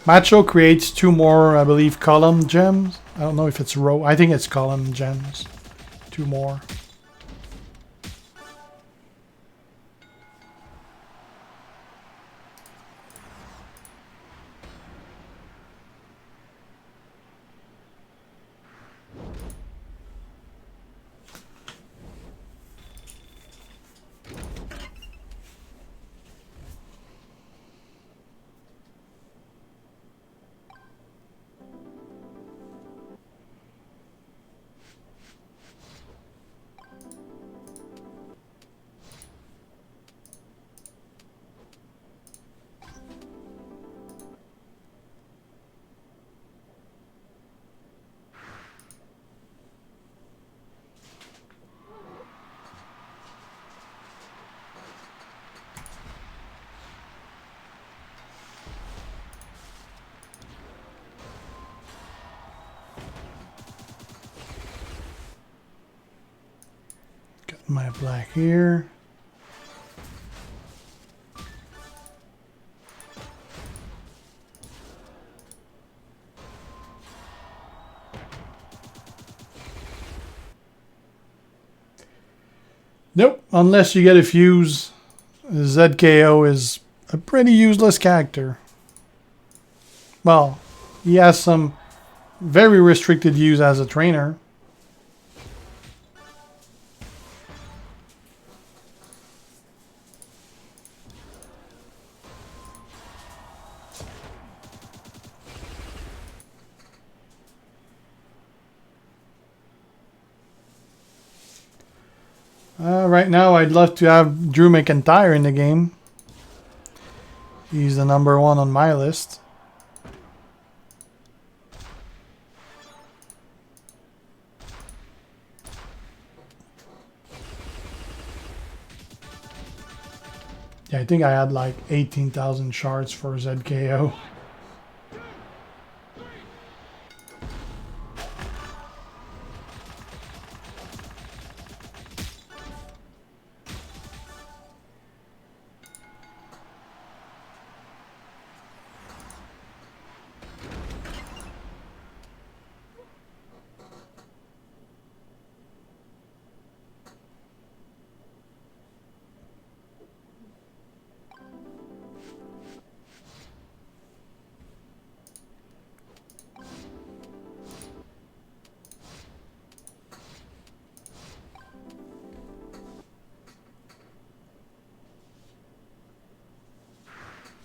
Macho creates 2 more, I believe, column gems. I don't know if it's row. I think it's column gems. 2 more. My black here. Nope, unless you get a fuse, ZKO is a pretty useless character. Well, he has some very restricted use as a trainer. Right now, I'd love to have Drew McIntyre in the game. He's the #1 on my list. Yeah, I think I had like 18,000 shards for ZKO.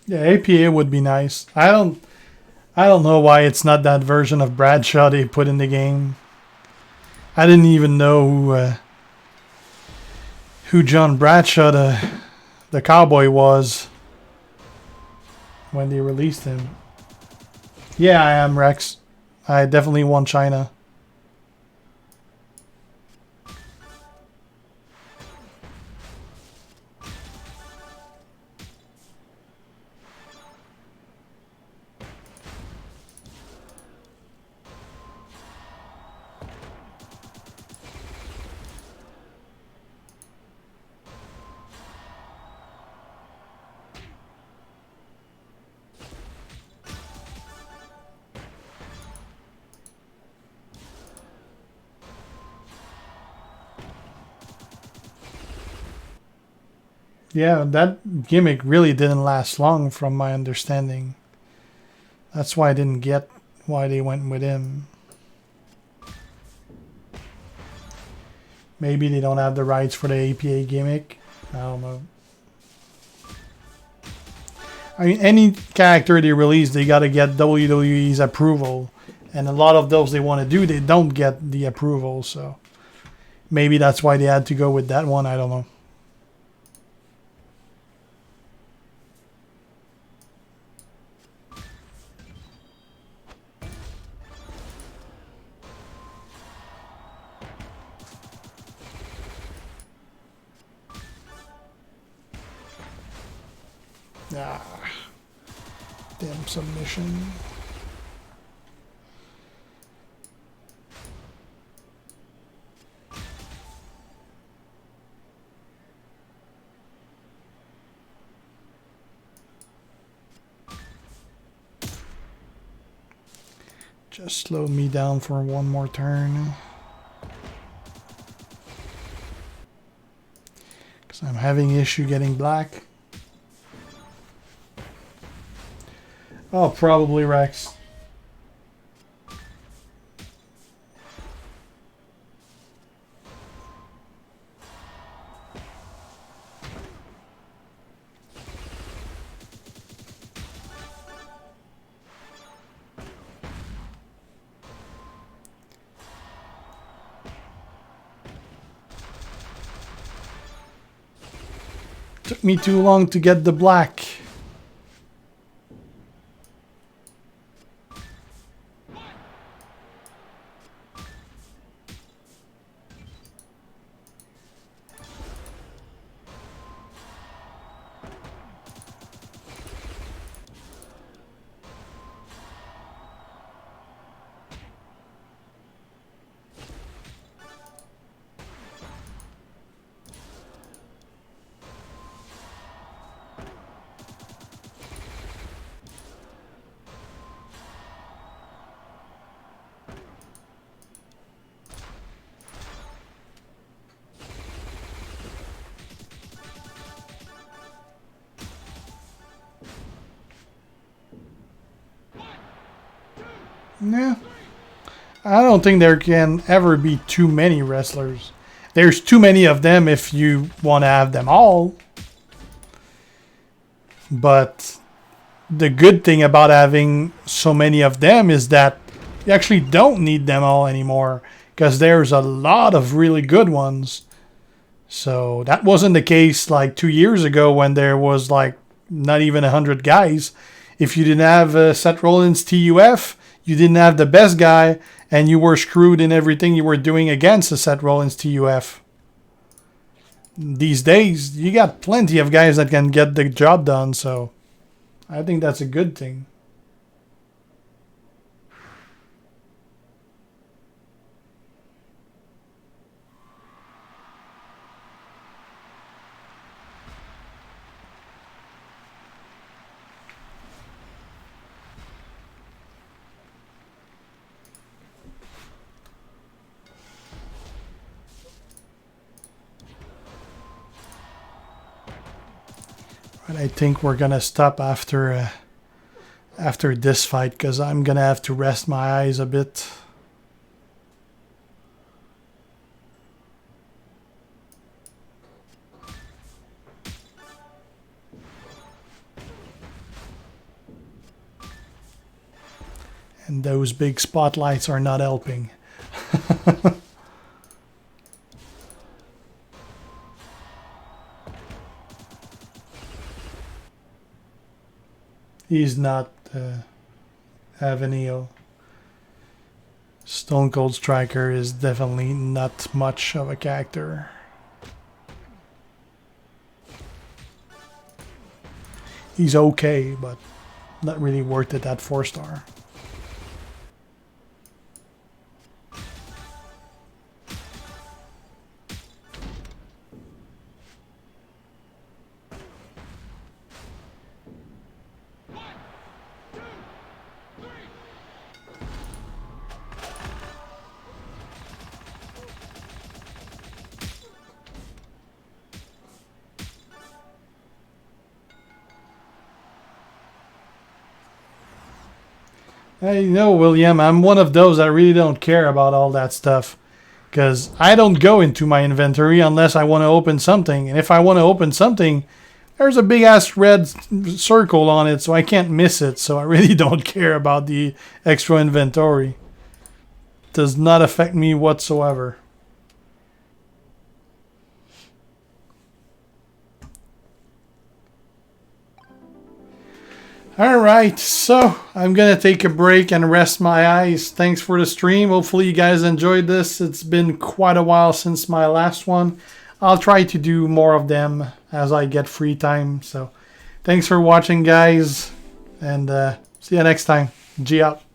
Yeah, APA would be nice. I don't know why it's not that version of Bradshaw they put in the game. I didn't even know who John Bradshaw, the cowboy, was when they released him. Yeah, I am, Rex. I definitely want China. Yeah, that gimmick really didn't last long from my understanding. That's why I didn't get why they went with him. Maybe they don't have the rights for the APA gimmick. I don't know. I mean, any character they release, they got to get WWE's approval. And a lot of those they want to do, they don't get the approval. So maybe that's why they had to go with that one. I don't know. Ah, damn submission. Just slow me down for one more turn. Because I'm having issue getting black. Oh, probably Rex. Took me too long to get the black. Yeah. I don't think there can ever be too many wrestlers. There's too many of them if you want to have them all. But the good thing about having so many of them is that you actually don't need them all anymore. Because there's a lot of really good ones. So that wasn't the case like 2 years ago when there was like not even 100 guys. If you didn't have Seth Rollins TUF, you didn't have the best guy, and you were screwed in everything you were doing against the Seth Rollins TUF. These days, you got plenty of guys that can get the job done, so I think that's a good thing. But I think we're gonna stop after this fight because I'm gonna have to rest my eyes a bit. And those big spotlights are not helping. He's not Avenio. Stone Cold Striker is definitely not much of a character. He's okay, but not really worth it at 4-star. Hey, you know, William, I'm one of those that really don't care about all that stuff. Because I don't go into my inventory unless I want to open something. And if I want to open something, there's a big ass red circle on it, so I can't miss it. So I really don't care about the extra inventory. Does not affect me whatsoever. Alright, so I'm going to take a break and rest my eyes. Thanks for the stream. Hopefully you guys enjoyed this. It's been quite a while since my last one. I'll try to do more of them as I get free time. So thanks for watching, guys. And see you next time. G out.